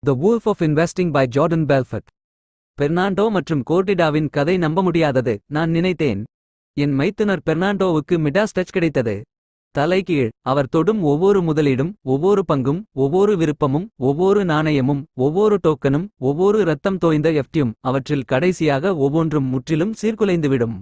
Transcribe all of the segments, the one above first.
The Wolf of Investing by Jordan Belfort. Fernando மற்றும் கோர்டிடாவின் கதை நம்ப முடியாதது. நான் நினைத்தேன். என் மைத்துனர் பெர்னாண்டோவுக்கு மிடாஸ் டச் கிடைத்தது. தலைகீழ். அவர் தொடும் ஒவ்வொரு முதலீடும், ஒவ்வொரு பங்கும், ஒவ்வொரு விருப்பமும், ஒவ்வொரு நாணயமும், ஒவ்வொரு டோக்கனும், ஒவ்வொரு இரத்தம் தோய்ந்த எஃப்டியும், அவற்றில் கடைசியாக ஒவ்வொன்றும் முற்றிலும் சீர்குலைந்துவிடும்.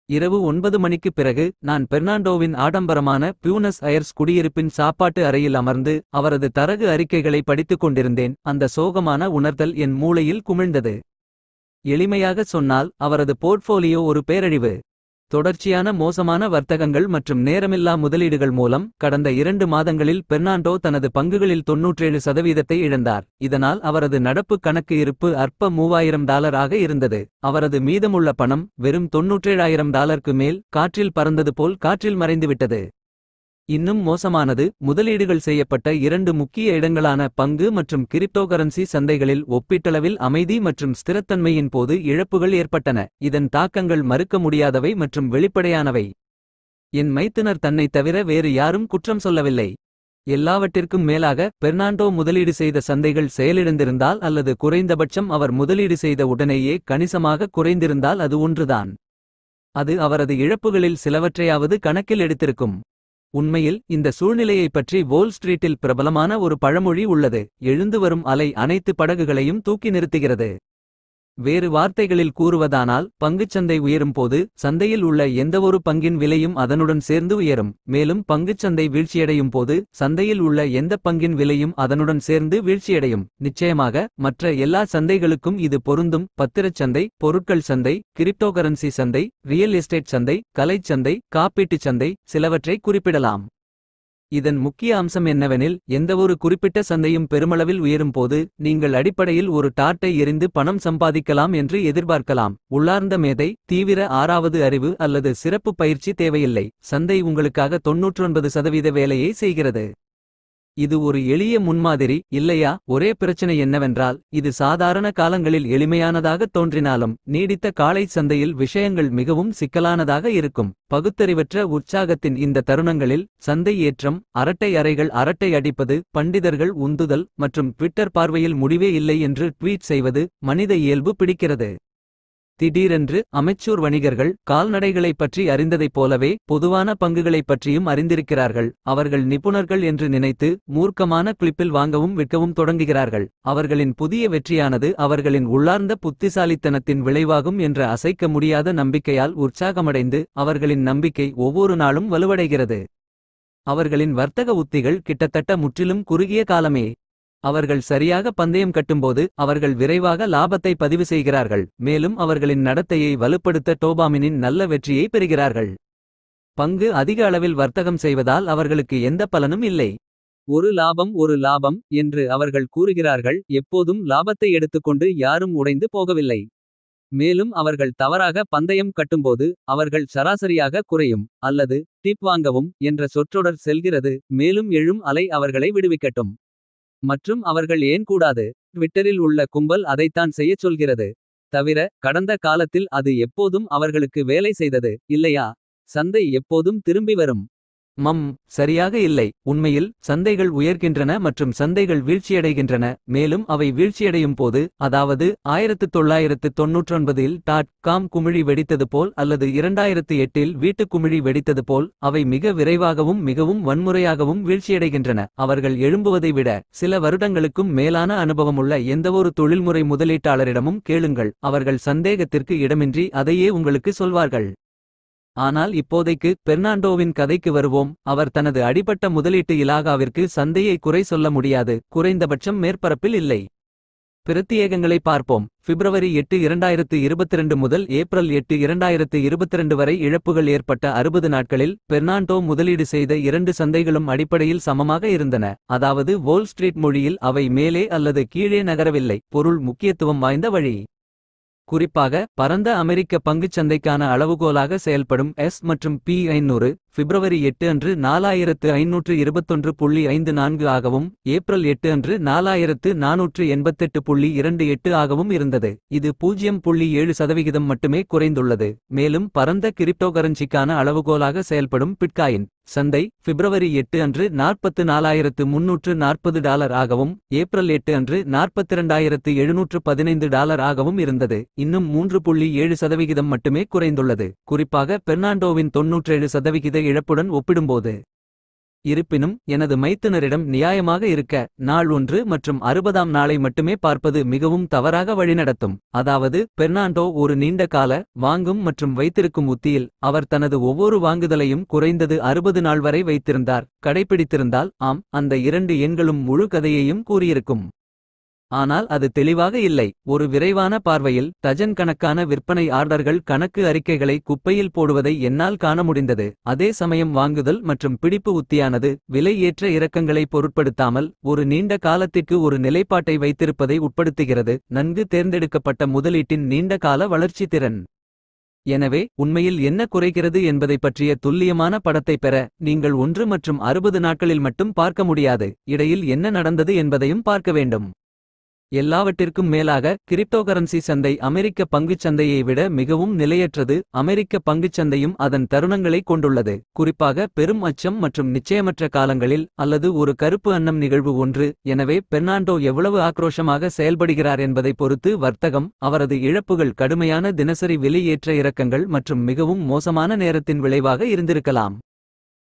இரவு 9 மணிக்குப் பிறகு நான் பெர்னாண்டோவின் ஆடம்பரமான பியூனஸ் அயர்ஸ் குடியிருப்பின் சாப்பாட்டு அறையில் அமர்ந்து அவரது தரகு அறிக்கைகளை படித்துக் கொண்டிருந்தேன். அந்த சோகமான உணர்தல் என் மூளையில் குமிழ்ந்தது. எளிமையாகச் சொன்னால் அவரது போர்ட்ஃபோலியோ ஒரு பேரழிவு. தொடர்ச்சியான மோசமான வர்த்தகங்கள் மற்றும் நேரமில்லா முதலீடுகள் மூலம் கடந்த 2 மாதங்களில் பெர்னாண்டோ தனது பங்குகளில் 97% இழந்தார். இதனால் அவரது நடப்பு கணக்கு இருப்பு அற்ப $3000 ஆக இருந்தது. அவரது மீதமுள்ள பணம் வெறும் $97,000க்கு மேல் காற்றில் பறந்தது போல் காற்றில் மறைந்துவிட்டது. இன்னும் மோசமானது, முதலீடுகள் செய்யப்பட்ட 2 முக்கிய இடங்களான பங்கு மற்றும் கிரிப்டோகரன்சி சந்தைகளில் ஒப்பீட்டளவில் அமைதி மற்றும் ஸ்திரத்தன்மையின் போது இழப்புகள் ஏற்பட்டன. இதன் தாக்கங்கள் மறுக்க முடியாதவை மற்றும் வெளிப்படையானவை. என் மைத்துனர் தன்னை தவிர வேறு யாரும் குற்றம் சொல்லவில்லை. எல்லாவற்றிற்கும் மேலாக, பெர்னாண்டோ முதலீடு செய்த சந்தைகள் செயலிழந்திருந்தால் அல்லது குறைந்தபட்சம் அவர் முதலீடு செய்த உடனேயே கணிசமாக குறைந்திருந்தால் அது ஒன்றுதான். அது அவரது இழப்புகளில் சிலவற்றையாவது கணக்கில் எடுத்திருக்கும். உண்மையில் இந்த சூழ்நிலையைப் பற்றி வோல் ஸ்ட்ரீட்டில் பிரபலமான ஒரு பழமொழி உள்ளது. எழுந்து வரும் அலை அனைத்து படகுகளையும் தூக்கி நிறுத்துகிறது. வேறு வார்த்தைகளில் கூறுவதானால், பங்குச்சந்தை உயரும் போது சந்தையில் உள்ள எந்தவொரு பங்கின் விலையும் அதனுடன் சேர்ந்து உயரும். மேலும் பங்குச்சந்தை வீழ்ச்சியடையும் போது சந்தையில் உள்ள எந்த பங்கின் விலையும் அதனுடன் சேர்ந்து வீழ்ச்சியடையும். நிச்சயமாக மற்ற எல்லா சந்தைகளுக்கும் இது பொருந்தும். பத்திரச்சந்தை, பொருட்கள் சந்தை, கிரிப்டோகரன்சி சந்தை, ரியல் எஸ்டேட் சந்தை, கலைச் சந்தை, காப்பீட்டுச் சந்தை, சிலவற்றை குறிப்பிடலாம். இதன் முக்கிய அம்சம் என்னவெனில், எந்தவொரு குறிப்பிட்ட சந்தையும் பெருமளவில் உயரும் போது நீங்கள் அடிப்படையில் ஒரு டார்ட்டை எறிந்து பணம் சம்பாதிக்கலாம் என்று எதிர்பார்க்கலாம். உள்ளார்ந்த மேதை, தீவிர ஆறாவது அறிவு அல்லது சிறப்பு பயிற்சி தேவையில்லை. சந்தை உங்களுக்காக 99% வேலையை செய்கிறது. இது ஒரு எளிய முன்மாதிரி, இல்லையா? ஒரே பிரச்சனை என்னவென்றால், இது சாதாரண காலங்களில் எளிமையானதாகத் தோன்றினாலும் நீடித்த காலை சந்தையில் விஷயங்கள் மிகவும் சிக்கலானதாக இருக்கும். பகுத்தறிவற்ற உற்சாகத்தின் இந்த தருணங்களில் சந்தை ஏற்றம், அரட்டை அறைகள் அரட்டை அடிப்பது, பண்டிதர்கள் உந்துதல் மற்றும் ட்விட்டர் பார்வையில் முடிவே இல்லை என்று ட்வீட் செய்வது மனித இயல்பு பிடிக்கிறது. திடீரென்று அமெச்சூர் வணிகர்கள் கால்நடைகளைப் பற்றி அறிந்ததைப் போலவே பொதுவான பங்குகளைப் பற்றியும் அறிந்திருக்கிறார்கள். அவர்கள் நிபுணர்கள் என்று நினைத்து மூர்க்கமான கிளிப்பில் வாங்கவும் விற்கவும் தொடங்குகிறார்கள். அவர்களின் புதிய வெற்றியானது அவர்களின் உள்ளார்ந்த புத்திசாலித்தனத்தின் விளைவாகும் என்ற அசைக்க முடியாத நம்பிக்கையால் உற்சாகமடைந்து அவர்களின் நம்பிக்கை ஒவ்வொரு நாளும் வலுவடைகிறது. அவர்களின் வர்த்தக உத்திகள் கிட்டத்தட்ட முற்றிலும் குறுகிய காலமே. அவர்கள் சரியாக பந்தயம் கட்டும்போது அவர்கள் விரைவாக லாபத்தை பதிவு செய்கிறார்கள். மேலும் அவர்களின் நடத்தையை வலுப்படுத்த டோபாமினின் நல்ல வெற்றியை பெறுகிறார்கள். பங்கு அதிக அளவில் வர்த்தகம் செய்வதால் அவர்களுக்கு எந்த பலனும் இல்லை. ஒரு லாபம் என்று அவர்கள் கூறுகிறார்கள். எப்போதும் லாபத்தை எடுத்துக்கொண்டு யாரும் உடைந்து போகவில்லை. மேலும் அவர்கள் தவறாக பந்தயம் கட்டும்போது அவர்கள் சராசரியாக குறையும் அல்லது டிப் வாங்கவும் என்ற சொற்றொடர் செல்கிறது. மேலும் எழும் அலை அவர்களை விடுவிக்கட்டும். மற்றும் அவர்கள் ஏன் கூடாது? ட்விட்டரில் உள்ள கும்பல் அதைத்தான் செய்யச் சொல்கிறது. தவிர, கடந்த காலத்தில் அது எப்போதும் அவர்களுக்கு வேலை செய்தது, இல்லையா? சந்தை எப்போதும் திரும்பி வரும். சரியாக இல்லை. உண்மையில் சந்தைகள் உயர்கின்றன மற்றும் சந்தைகள் வீழ்ச்சியடைகின்றன. மேலும் அவை வீழ்ச்சியடையும் போது, அதாவது 1999இல் .com குமிழி வெடித்தது போல் அல்லது 2008இல் வீட்டுக் குமிழி வெடித்தது போல், அவை மிக விரைவாகவும் மிகவும் வன்முறையாகவும் வீழ்ச்சியடைகின்றன. அவர்கள் எழும்புவதை விட சில வருடங்களுக்கும் மேலான அனுபவமுள்ள எந்தவொரு தொழில்முறை முதலீட்டாளரிடமும் கேளுங்கள். அவர்கள் சந்தேகத்திற்கு இடமின்றி அதையே உங்களுக்கு சொல்வார்கள். ஆனால் இப்போதைக்கு பெர்னாண்டோவின் கதைக்கு வருவோம். அவர் தனது அடிபட்ட முதலீட்டு இலாகாவிற்கு சந்தையை குறை சொல்ல முடியாது, குறைந்தபட்சம் மேற்பரப்பில் இல்லை. பிரத்தியேகங்களை பார்ப்போம். பிப்ரவரி 8, 2022 முதல் ஏப்ரல் 8, 2022 வரை இழப்புகள் ஏற்பட்ட 60 நாட்களில் பெர்னாண்டோ முதலீடு செய்த 2 சந்தைகளும் அடிப்படையில் சமமாக இருந்தன. அதாவது வோல் ஸ்ட்ரீட் மொழியில் அவை மேலே அல்லது கீழே நகரவில்லை. பொருள் முக்கியத்துவம் வாய்ந்த வழி. குறிப்பாக, பரந்த அமெரிக்க பங்குச் சந்தைக்கான அளவுகோலாக செயல்படும் எஸ் மற்றும் பி 500 பிப்ரவரி 8 அன்று 4521.54 ஆகவும் ஏப்ரல் 8 அன்று 4488.28 ஆகவும் இருந்தது. இது 0.7% மட்டுமே குறைந்துள்ளது. மேலும் பரந்த கிரிப்டோகரன்சிக்கான அளவுகோலாக செயல்படும் பிட்காயின் சந்தை பிப்ரவரி 8 அன்று $44,340 ஆகவும் ஏப்ரல் 8 அன்று $42,715 ஆகவும் இருந்தது. இன்னும் 3.7% மட்டுமே குறைந்துள்ளது. குறிப்பாக பெர்னாண்டோவின் 97% இழப்புடன் ஒப்பிடும்போது. இருப்பினும் எனது மைத்துனரிடம் நியாயமாக இருக்க நாள் 1 மற்றும் 60ஆம் நாளை மட்டுமே பார்ப்பது மிகவும் தவறாக வழிநடத்தும். அதாவது பெர்னாண்டோ ஒரு நீண்ட கால வாங்கும் மற்றும் வைத்திருக்கும் உத்தியில் அவர் தனது ஒவ்வொரு வாங்குதலையும் குறைந்தது 60 நாள் வரை வைத்திருந்தார். கடைப்பிடித்திருந்தால் ஆம், அந்த 2 எண்களும் முழு கதையையும் கூறியிருக்கும். ஆனால் அது தெளிவாக இல்லை. ஒரு விரைவான பார்வையில் டஜன் கணக்கான விற்பனை ஆர்டர்கள் கணக்கு அறிக்கைகளை குப்பையில் போடுவதை என்னால் காண முடிந்தது. அதே சமயம் வாங்குதல் மற்றும் பிடிப்பு உத்தியானது விலை ஏற்ற இறக்கங்களை பொருட்படுத்தாமல் ஒரு நீண்ட காலத்திற்கு ஒரு நிலைப்பாட்டை வைத்திருப்பதை உட்படுத்துகிறது. நன்கு தேர்ந்தெடுக்கப்பட்ட முதலீட்டின் நீண்ட கால வளர்ச்சி திறன். எனவே உண்மையில் என்ன குறைகிறது என்பதை பற்றிய துல்லியமான படத்தை பெற நீங்கள் 1 மற்றும் 60 நாட்களில் மட்டும் பார்க்க முடியாது. இடையில் என்ன நடந்தது என்பதையும் பார்க்க வேண்டும். எல்லாவற்றிற்கும் மேலாக கிரிப்டோகரன்சி சந்தை அமெரிக்க பங்குச் சந்தையை விட மிகவும் நிலையற்றது. அமெரிக்க பங்குச் சந்தையும் அதன் தருணங்களை கொண்டுள்ளது. குறிப்பாக பெரும் அச்சம் மற்றும் நிச்சயமற்ற காலங்களில் அல்லது ஒரு கருப்பு அன்னம் நிகழ்வு ஒன்று. எனவே பெர்னாண்டோ எவ்வளவு ஆக்ரோஷமாக செயல்படுகிறார் என்பதை பொறுத்து வர்த்தகம், அவரது இழப்புகள் கடுமையான தினசரி விலை ஏற்ற இறக்கங்கள் மற்றும் மிகவும் மோசமான நேரத்தின் விளைவாக இருந்திருக்கலாம்.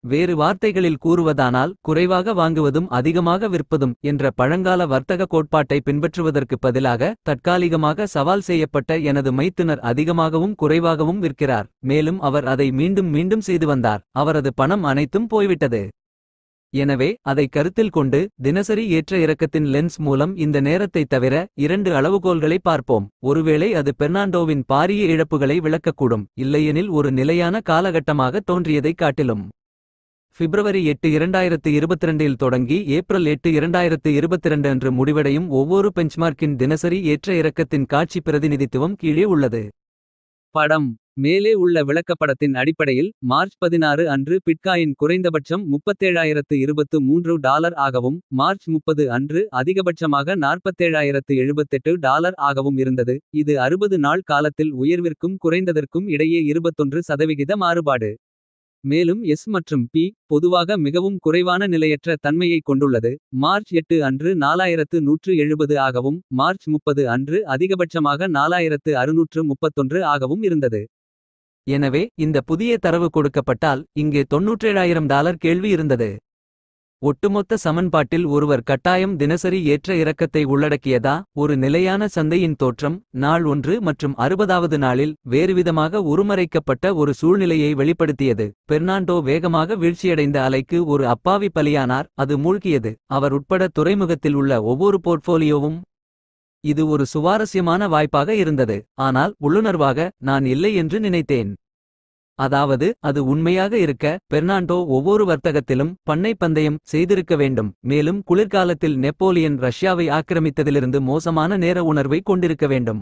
வேறு வார்த்தைகளில் கூறுவதானால் குறைவாக வாங்குவதும் அதிகமாக விற்பதும் என்ற பழங்கால வர்த்தக கோட்பாட்டை பின்பற்றுவதற்கு பதிலாக தற்காலிகமாக சவால் செய்யப்பட்ட எனது மைத்துனர் அதிகமாகவும் குறைவாகவும் விற்கிறார். மேலும் அவர் அதை மீண்டும் மீண்டும் செய்து வந்தார். அவரது பணம் அனைத்தும் போய்விட்டது. எனவே அதை கருத்தில் கொண்டு தினசரி ஏற்ற இறக்கத்தின் லென்ஸ் மூலம் இந்த நேரத்தை தவிர 2 அளவுகோல்களை பார்ப்போம். ஒருவேளை அது பெர்னாண்டோவின் பாரிய இழப்புகளை விளக்கக்கூடும். இல்லையெனில் ஒரு நிலையான காலகட்டமாக தோன்றியதைக் காட்டிலும். பிப்ரவரி 8 2022 தொடங்கி ஏப்ரல் 8 2022 அன்று முடிவடையும் ஒவ்வொரு பெஞ்ச்மார்க்கின் தினசரி ஏற்ற இறக்கத்தின் காட்சி பிரதிநிதித்துவம் கீழே உள்ளது. படம். மேலே உள்ள விளக்கப்படத்தின் அடிப்படையில் மார்ச் 16 அன்று பிட்காயின் குறைந்தபட்சம் $37,023 ஆகவும் மார்ச் 30 அன்று அதிகபட்சமாக $47,078 ஆகவும் இருந்தது. இது 60 நாள் காலத்தில் உயர்விற்கும் குறைந்ததற்கும் இடையே 21% மாறுபாடு. மேலும் எஸ் மற்றும் பி பொதுவாக மிகவும் குறைவான நிலையற்ற தன்மையை கொண்டுள்ளது. மார்ச் 8 அன்று 4170 ஆகவும் மார்ச் 30 அன்று அதிகபட்சமாக 4631 ஆகவும் இருந்தது. எனவே இந்த புதிய தரவு கொடுக்கப்பட்டால் இங்கே $97,000 கேள்வி இருந்தது. ஒட்டுமொத்த சமன்பாட்டில் ஒருவர் கட்டாயம் தினசரி ஏற்ற இறக்கத்தை உள்ளடக்கியதா? ஒரு நிலையான சந்தையின் தோற்றம் நாள் 1 மற்றும் 60வது நாளில் வேறுவிதமாக உருமறைக்கப்பட்ட ஒரு சூழ்நிலையை வெளிப்படுத்தியது. பெர்னாண்டோ வேகமாக வீழ்ச்சியடைந்த அலைக்கு ஒரு அப்பாவி பலியானார். அது மூழ்கியது. அவர் உட்பட துறைமுகத்தில் உள்ள ஒவ்வொரு போர்ட்ஃபோலியோவும். இது ஒரு சுவாரஸ்யமான வாய்ப்பாக இருந்தது. ஆனால் உள்ளுணர்வாக நான் இல்லை என்று நினைத்தேன். அதாவது அது உண்மையாக இருக்க பெர்னாண்டோ ஒவ்வொரு வர்த்தகத்திலும் பண்ணை பந்தயம் செய்திருக்க வேண்டும். மேலும் குளிர்காலத்தில் நெப்போலியன் ரஷ்யாவை ஆக்கிரமித்ததிலிருந்து மோசமான நேர உணர்வை கொண்டிருக்க வேண்டும்.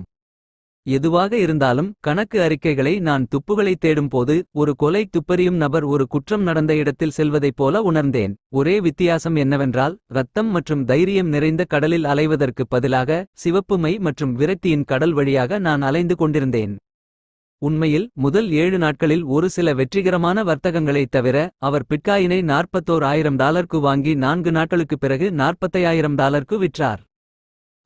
எதுவாக இருந்தாலும் கணக்கு அறிக்கைகளை நான் துப்புகளை தேடும் போது ஒரு கொலை துப்பறியும் நபர் ஒரு குற்றம் நடந்த இடத்தில் செல்வதைப் போல உணர்ந்தேன். ஒரே வித்தியாசம் என்னவென்றால் ரத்தம் மற்றும் தைரியம் நிறைந்த கடலில் அலைவதற்கு பதிலாக சிவப்பு மை மற்றும் விரக்தியின் கடல் வழியாக நான் அலைந்து கொண்டிருந்தேன். உண்மையில் முதல் 7 நாட்களில் ஒரு சில வெற்றிகரமான வர்த்தகங்களைத் தவிர அவர் பிட்காயினை $41,000க்கு வாங்கி 4 நாட்களுக்குப் பிறகு $45,000க்கு விற்றார்.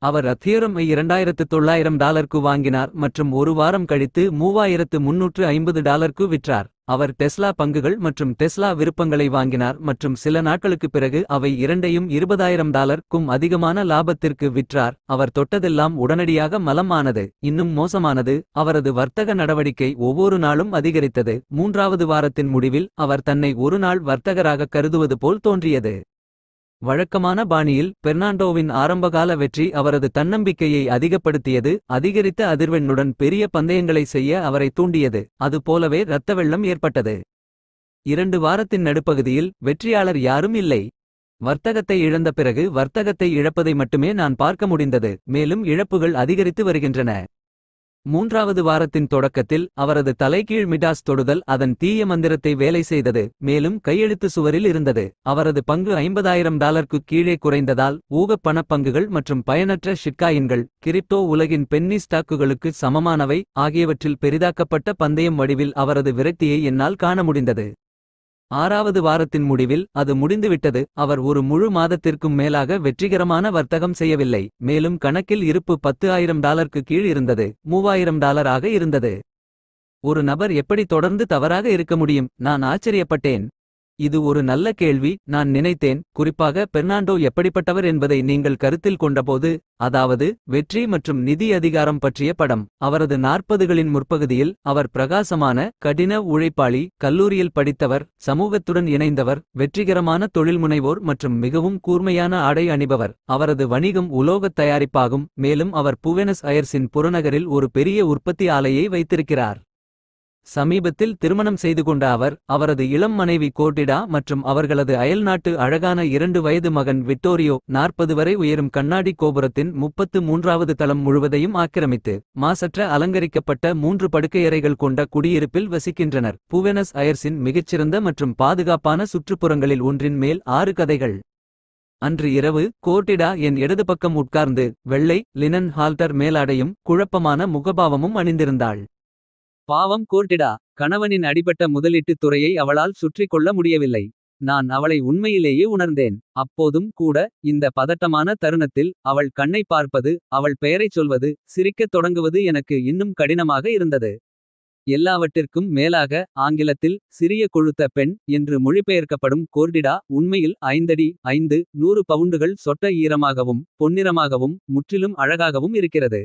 அவர் அத்தியோரமை $2,900க்கு வாங்கினார் மற்றும் ஒரு வாரம் கழித்து $3,350க்கு விற்றார். அவர் டெஸ்லா பங்குகள் மற்றும் டெஸ்லா விருப்பங்களை வாங்கினார் மற்றும் சில நாட்களுக்குப் பிறகு அவை இரண்டையும் $20,000க்கும் அதிகமான லாபத்திற்கு விற்றார். அவர் தொட்டதெல்லாம் உடனடியாக மலம் ஆனது. இன்னும் மோசமானது, அவரது வர்த்தக நடவடிக்கை ஒவ்வொரு நாளும் அதிகரித்தது. 3வது வாரத்தின் முடிவில் அவர் தன்னை ஒரு நாள் வர்த்தகராக கருதுவது போல் தோன்றியது. வழக்கமான பாணியில் பெர்னாண்டோவின் ஆரம்பகால வெற்றி அவரது தன்னம்பிக்கையை அதிகப்படுத்தியது. அதிகரித்த அதிர்வெண்ணுடன் பெரிய பந்தயங்களை செய்ய அவரை தூண்டியது. அது போலவே இரத்த வெள்ளம் ஏற்பட்டது. 2 வாரத்தின் நடுப்பகுதியில் வெற்றியாளர் யாரும் இல்லை. வர்த்தகத்தை இழந்த பிறகு வர்த்தகத்தை இழப்பதை மட்டுமே நான் பார்க்க முடிந்தது. மேலும் இழப்புகள் அதிகரித்து வருகின்றன. 3வது வாரத்தின் தொடக்கத்தில் அவரது தலைகீழ் மிடாஸ் தொடுதல் அதன் தீய மந்திரத்தை வேலை செய்தது. மேலும் கையெழுத்து சுவரில் இருந்தது. அவரது பங்கு $50,000க்கு கீழே குறைந்ததால் ஊகப் பணப்பங்குகள் மற்றும் பயனற்ற ஷிட்காயின்கள் கிரிப்டோ உலகின் பென்னி ஸ்டாக்குகளுக்கு சமமானவை ஆகியவற்றில் பெரிதாக்கப்பட்ட பந்தயம் வடிவில் அவரது விரக்தியை என்னால் காண முடிந்தது. 6வது வாரத்தின் முடிவில் அது முடிந்துவிட்டது. அவர் ஒரு முழு மாதத்திற்கும் மேலாக வெற்றிகரமான வர்த்தகம் செய்யவில்லை. மேலும் கணக்கில் இருப்பு $10,000 கீழ் இருந்தது. $3,000 ஆக இருந்தது. ஒரு நபர் எப்படி தொடர்ந்து தவறாக இருக்க முடியும்? நான் ஆச்சரியப்பட்டேன். இது ஒரு நல்ல கேள்வி, நான் நினைத்தேன். குறிப்பாக பெர்னாண்டோ எப்படிப்பட்டவர் என்பதை நீங்கள் கருத்தில் கொண்டபோது. அதாவது வெற்றி மற்றும் நிதி அதிகாரம் பற்றிய படம். அவரது 40களின் முற்பகுதியில் அவர் பிரகாசமான கடின உழைப்பாளி, கல்லூரியில் படித்தவர், சமூகத்துடன் இணைந்தவர், வெற்றிகரமான தொழில்முனைவோர் மற்றும் மிகவும் கூர்மையான ஆடை அணிபவர். அவரது வணிகம் உலோகத் தயாரிப்பாகும். மேலும் அவர் புவெனஸ் அயர்ஸின் புறநகரில் ஒரு பெரிய உற்பத்தி ஆலையை வைத்திருக்கிறார். சமீபத்தில் திருமணம் செய்து கொண்ட அவர், அவரது இளம் மனைவி கோர்டிடா மற்றும் அவர்களது அயல்நாட்டு அழகான 2 வயது மகன் விட்டோரியோ 40 வரை உயரும் கண்ணாடி கோபுரத்தின் 33வது தளம் முழுவதையும் ஆக்கிரமித்து மாசற்ற அலங்கரிக்கப்பட்ட 3 படுக்கையறைகள் கொண்ட குடியிருப்பில் வசிக்கின்றனர். புவெனஸ் அயர்ஸின் மிகச்சிறந்த மற்றும் பாதுகாப்பான சுற்றுப்புறங்களில் ஒன்றின் மேல் 6 கதைகள். அன்று இரவு கோர்டிடா என் இடது பக்கம் உட்கார்ந்து வெள்ளை லினன் ஹால்டர் மேலாடையும் குழப்பமான முகபாவமும் அணிந்திருந்தாள். பாவம் கோர்டிடா. கணவனின் அடிபட்ட முதலீட்டுத் துறையை அவளால் சுற்றி கொள்ள முடியவில்லை. நான் அவளை உண்மையிலேயே உணர்ந்தேன். அப்போதும் கூட இந்த பதட்டமான தருணத்தில் அவள் கண்ணை பார்ப்பது, அவள் பெயரைச் சொல்வது, சிரிக்கத் தொடங்குவது எனக்கு இன்னும் கடினமாக இருந்தது. எல்லாவற்றிற்கும் மேலாக ஆங்கிலத்தில் சிறிய கொழுத்த பெண் என்று மொழிபெயர்க்கப்படும் கோர்டிடா உண்மையில் 5 அடி 5, 100 பவுண்டுகள் சொட்ட ஈரமாகவும் பொன்னிறமாகவும் முற்றிலும் அழகாகவும் இருக்கிறது.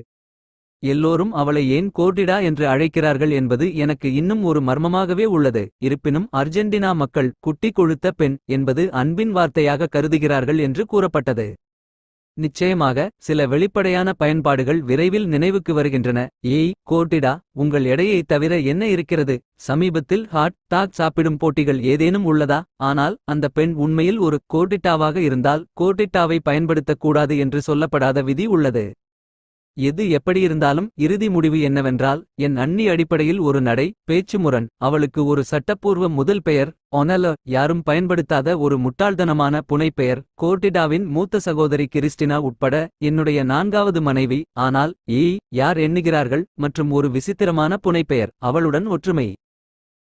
எல்லோரும் அவளை ஏன் கோர்டிடா என்று அழைக்கிறார்கள் என்பது எனக்கு இன்னும் ஒரு மர்மமாகவே உள்ளது. இருப்பினும் அர்ஜென்டினா மக்கள் குட்டி கொழுத்த பெண் என்பது அன்பின் வார்த்தையாக கருதுகிறார்கள் என்று கூறப்பட்டது. நிச்சயமாக சில வெளிப்படையான பயன்பாடுகள் விரைவில் நினைவுக்கு வருகின்றன. ஏய் கோர்டிடா, உங்கள் எடையைத் தவிர என்ன இருக்கிறது? சமீபத்தில் ஹாட் டாக் சாப்பிடும் போட்டிகள் ஏதேனும் உள்ளதா? ஆனால் அந்த பெண் உண்மையில் ஒரு கோர்டிட்டாவாக இருந்தால் கோர்டிட்டாவை பயன்படுத்தக்கூடாது என்று சொல்லப்படாத விதி உள்ளது. எது எப்படியிருந்தாலும் இறுதி முடிவு என்னவென்றால், என் அண்ணி அடிப்படையில் ஒரு நடை பேச்சு முரண். அவளுக்கு ஒரு சட்டப்பூர்வ முதல் பெயர் ஒனல, யாரும் பயன்படுத்தாத ஒரு முட்டாள்தனமான புனைப்பெயர் கோர்டிடாவின் மூத்த சகோதரி கிறிஸ்டினா உட்பட என்னுடைய 4வது மனைவி. ஆனால் யார் எண்ணுகிறார்கள் மற்றும் ஒரு விசித்திரமான புனைப்பெயர் அவளுடன் ஒற்றுமை.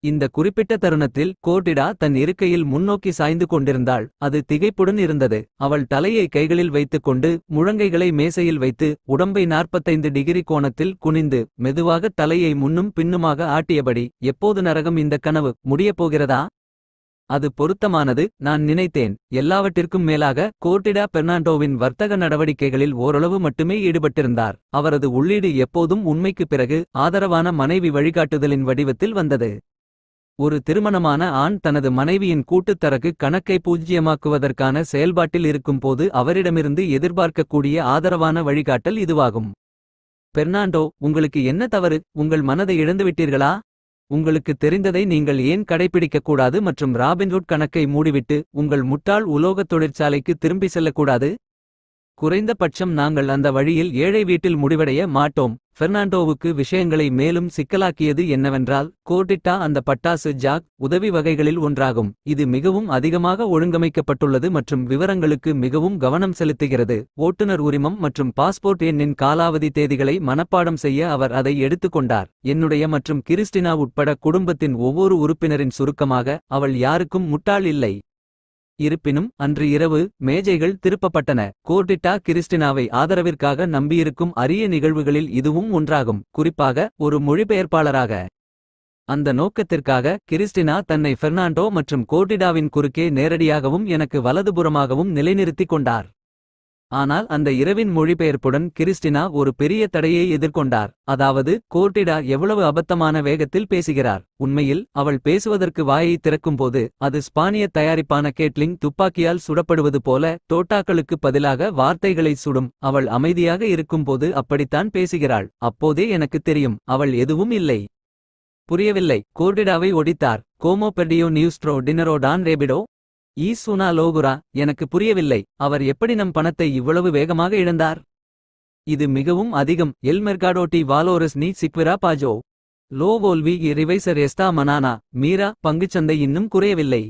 இந்த குறிப்பிட்ட தருணத்தில் கோர்டிடா தன் இருக்கையில் முன்னோக்கி சாய்ந்து கொண்டிருந்தாள். அது திகைப்புடன் இருந்தது. அவள் தலையை கைகளில் வைத்துக் கொண்டு முழங்கைகளை மேசையில் வைத்து உடம்பை 45 டிகிரி கோணத்தில் குனிந்து மெதுவாக தலையை முன்னும் பின்னுமாக ஆட்டியபடி, எப்போது நரகம் இந்த கனவு முடியப் போகிறதா? அது பொருத்தமானது, நான் நினைத்தேன். எல்லாவற்றிற்கும் மேலாக கோர்டிடா பெர்னாண்டோவின் வர்த்தக நடவடிக்கைகளில் ஓரளவு மட்டுமே ஈடுபட்டிருந்தார். அவரது உள்ளீடு எப்போதும் உண்மைக்குப் பிறகு ஆதரவான மனைவி வழிகாட்டுதலின் வடிவத்தில் வந்தது. ஒரு திருமணமான ஆண் தனது மனைவியின் கூட்டுத்தரகு கணக்கை பூஜ்ஜியமாக்குவதற்கான செயல்பாட்டில் இருக்கும்போது அவரிடமிருந்து எதிர்பார்க்கக்கூடிய ஆதரவான வழிகாட்டல் இதுவாகும். பெர்னாண்டோ, உங்களுக்கு என்ன தவறு? உங்கள் மனதை இழந்துவிட்டீர்களா? உங்களுக்கு தெரிந்ததை நீங்கள் ஏன் கடைபிடிக்கக்கூடாது மற்றும் ராபின்ஹுட் கணக்கை மூடிவிட்டு உங்கள் முட்டாள் உலோகத் தொழிற்சாலைக்கு திரும்பி செல்லக்கூடாது? குறைந்தபட்சம் நாங்கள் அந்த வழியில் ஏழை வீட்டில் முடிவடைய மாட்டோம். பெர்னாண்டோவுக்கு விஷயங்களை மேலும் சிக்கலாக்கியது என்னவென்றால், கோர்டிட்டா அந்த பட்டாசு ஜாக் உதவி வகைகளில் ஒன்றாகும். இது மிகவும் அதிகமாக ஒழுங்கமைக்கப்பட்டுள்ளது மற்றும் விவரங்களுக்கு மிகவும் கவனம் செலுத்துகிறது. ஓட்டுநர் உரிமம் மற்றும் பாஸ்போர்ட் எண்ணின் காலாவதி தேதிகளை மனப்பாடம் செய்ய அவர் அதை எடுத்துக்கொண்டார். என்னுடைய மற்றும் கிறிஸ்டினா உட்பட குடும்பத்தின் ஒவ்வொரு உறுப்பினரின் சுருக்கமாக, அவள் யாருக்கும் முட்டாள் இல்லை. இருப்பினும் அன்று இரவு மேஜைகள் திருப்பப்பட்டன. கோர்டிட்டா கிறிஸ்டினாவை ஆதரவிற்காக நம்பியிருக்கும் அரிய நிகழ்வுகளில் இதுவும் ஒன்றாகும், குறிப்பாக ஒரு மொழிபெயர்ப்பாளராக. அந்த நோக்கத்திற்காக கிறிஸ்டினா தன்னை பெர்னாண்டோ மற்றும் கோர்டிடாவின் குறுக்கே நேரடியாகவும் எனக்கு வலதுபுறமாகவும் நிலைநிறுத்திக் கொண்டார். ஆனால் அந்த இரவின் மொழிபெயர்ப்புடன் கிறிஸ்டினா ஒரு பெரிய தடையை எதிர்கொண்டார். அதாவது கோர்டிடா எவ்வளவு அபத்தமான வேகத்தில் பேசுகிறார். உண்மையில் அவள் பேசுவதற்கு வாயை திறக்கும்போது அது ஸ்பானிய தயாரிப்பான கேட்லிங் துப்பாக்கியால் சுடப்படுவது போல தோட்டாக்களுக்கு பதிலாக வார்த்தைகளை சுடும். அவள் அமைதியாக இருக்கும்போது அப்படித்தான் பேசுகிறாள். அப்போதே எனக்கு தெரியும், அவள் எதுவும் இல்லை. புரியவில்லை. கோர்டிடாவை ஒடித்தார். கோமோ பெர்டியோ நியூஸ்ட்ரோ டினரோ டான் ரேபிடோ ஈசுனா லோகுரா. எனக்கு புரியவில்லை, அவர் எப்படி நம் பணத்தை இவ்வளவு வேகமாக இழந்தார்? இது மிகவும் அதிகம். எல் மெர்காடோ டி வாலோரஸ் நீ சிக்விரா பாஜோ லோ வோல்வி ரிவைசர் எஸ்டா மனானா. மீரா, பங்குச்சந்தை இன்னும் குறையவில்லை.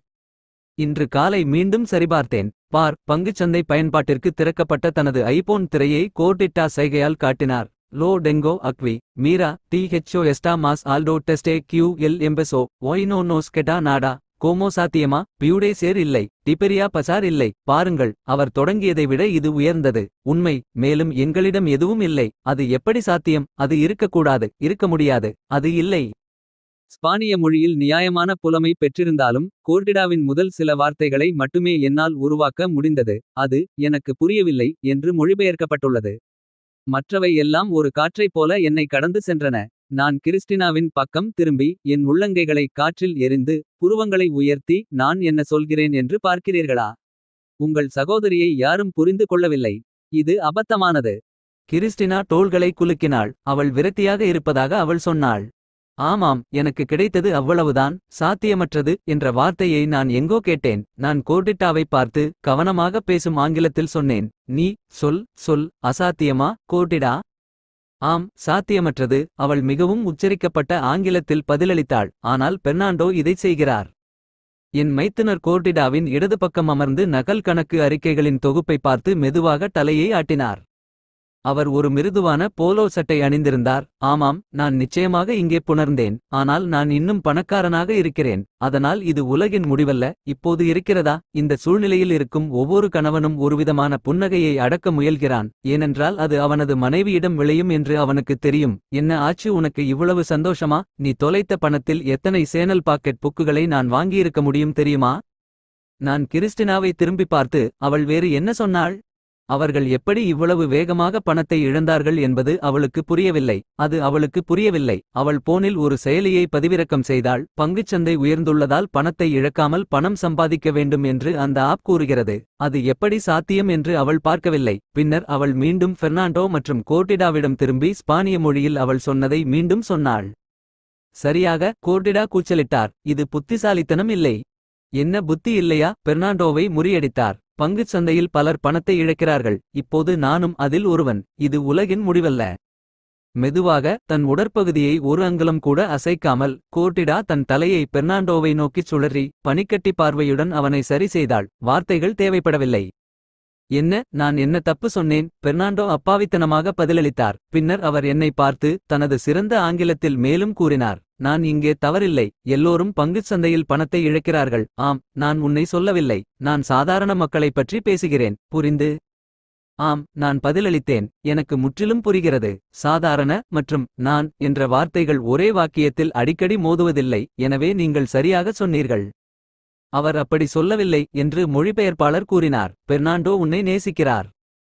இன்று காலை மீண்டும் சரிபார்த்தேன். பார், பங்குச்சந்தை பயன்பாட்டிற்கு திறக்கப்பட்ட தனது ஐபோன் திரையை கோர்டிட்டா சைகையால் காட்டினார். லோ டெங்கோ அக்வி மீரா THO எஸ்டா மாஸ் ஆல்டோ டெஸ்டே QL எம்பெசோ ஒய்னோ நோஸ் கெடா நாடா கோமோ சாத்தியமா? பியூடே சேர் இல்லை. டிபெரியா பசார் இல்லை. பாருங்கள், அவர் தொடங்கியதை விட இது உயர்ந்தது. உண்மை. மேலும் எங்களிடம் எதுவும் இல்லை. அது எப்படி சாத்தியம்? அது இருக்கக்கூடாது. இருக்க முடியாது. அது இல்லை. ஸ்பானிய மொழியில் நியாயமான புலமை பெற்றிருந்தாலும் கோர்டிடாவின் முதல் சில வார்த்தைகளை மட்டுமே என்னால் உருவாக்க முடிந்தது. அது எனக்கு புரியவில்லை என்று மொழிபெயர்க்கப்பட்டுள்ளது. மற்றவை எல்லாம் ஒரு காற்றைப் போல என்னை கடந்து சென்றன. நான் கிறிஸ்டினாவின் பக்கம் திரும்பி என் உள்ளங்கைகளை காற்றில் எறிந்து புருவங்களை உயர்த்தி நான் என்ன சொல்கிறேன் என்று பார்க்கிறீர்களா? உங்கள் சகோதரியை யாரும் புரிந்து கொள்ளவில்லை. இது அபத்தமானது. கிறிஸ்டினா தோள்களை குலுக்கினாள். அவள் விரக்தியாக இருப்பதாக அவள் சொன்னாள். ஆமாம், எனக்கு கிடைத்தது அவ்வளவுதான். சாத்தியமற்றது என்ற வார்த்தையை நான் எங்கோ கேட்டேன். நான் கோர்டிட்டாவை பார்த்து கவனமாக பேசும் ஆங்கிலத்தில் சொன்னேன். நீ சொல் அசாத்தியமா கோர்டிடா? ஆம், சாத்தியமற்றது. அவள் மிகவும் உச்சரிக்கப்பட்ட ஆங்கிலத்தில் பதிலளித்தாள். ஆனால் பெர்னாண்டோ இதைச் செய்கிறார். என் மைத்துனர் கோர்டிடாவின் இடது பக்கம் அமர்ந்து நகல் கணக்கு அறிக்கைகளின் தொகுப்பை பார்த்து மெதுவாக தலையை ஆட்டினார். அவர் ஒரு மிருதுவான போலோ சட்டை அணிந்திருந்தார். ஆமாம், நான் நிச்சயமாக இங்கே புணர்ந்தேன். ஆனால் நான் இன்னும் பணக்காரனாக இருக்கிறேன். அதனால் இது உலகின் முடிவல்ல. இப்போது இருக்கிறதா? இந்த சூழ்நிலையில் இருக்கும் ஒவ்வொரு கணவனும் ஒருவிதமான புன்னகையை அடக்க முயல்கிறான். ஏனென்றால் அது அவனது மனைவியிடம் விளையும் என்று அவனுக்கு தெரியும். என்ன ஆச்சு உனக்கு இவ்வளவு சந்தோஷமா? நீ தொலைத்த பணத்தில் எத்தனை சேனல் பாக்கெட் புக்குகளை நான் வாங்கியிருக்க முடியும் தெரியுமா? நான் கிறிஸ்டினாவை திரும்பி பார்த்து அவள் வேறு என்ன சொன்னாள்? அவர்கள் எப்படி இவ்வளவு வேகமாக பணத்தை இழந்தார்கள் என்பது அவளுக்கு புரியவில்லை. அது அவளுக்கு புரியவில்லை. அவள் போனில் ஒரு செயலியை பதிவிறக்கம் செய்தாள். பங்குச்சந்தை உயர்ந்துள்ளதால் பணத்தை இழக்காமல் பணம் சம்பாதிக்க வேண்டும் என்று அந்த ஆப் கூறுகிறது. அது எப்படி சாத்தியம் என்று அவள் பார்க்கவில்லை. பின்னர் அவள் மீண்டும் பெர்னாண்டோ மற்றும் கோர்டிடாவிடம் திரும்பி ஸ்பானிய மொழியில் அவள் சொன்னதை மீண்டும் சொன்னாள். சரியாக, கோர்டிடா கூச்சலிட்டார். இது புத்திசாலித்தனம் இல்லை. என்ன புத்தி இல்லையா? பெர்னாண்டோவை முறியடித்தார். பங்குச் சந்தையில் பலர் பணத்தை இழக்கிறார்கள். இப்போது நானும் அதில் ஒருவன். இது உலகின் முடிவல்ல. மெதுவாக தன் உடற்பகுதியை ஒரு அங்குலம் கூட அசைக்காமல் கோர்டிடா தன் தலையை பெர்னாண்டோவை நோக்கிச் சுழறி பனிக்கட்டி பார்வையுடன் அவனை சரி செய்தாள். வார்த்தைகள் தேவைப்படவில்லை. என்ன? நான் என்ன தப்பு சொன்னேன்? பெர்னாண்டோ அப்பாவித்தனமாக பதிலளித்தார். பின்னர் அவர் என்னை பார்த்து தனது சிறந்த ஆங்கிலத்தில் மேலும் கூறினார். நான் இங்கே தவறில்லை. எல்லோரும் பங்குச் சந்தையில் பணத்தை இழக்கிறார்கள். ஆம், நான் உன்னை சொல்லவில்லை. நான் சாதாரண மக்களைப் பற்றி பேசுகிறேன். புரிந்து? ஆம், நான் பதிலளித்தேன். எனக்கு முற்றிலும் புரிகிறது. சாதாரண மற்றும் நான் என்ற வார்த்தைகள் ஒரே வாக்கியத்தில் அடிக்கடி மோதுவதில்லை. எனவே நீங்கள் சரியாக சொன்னீர்கள். அவர் அப்படி சொல்லவில்லை என்று மொழிபெயர்ப்பாளர் கூறினார். பெர்னாண்டோ உன்னை நேசிக்கிறார்.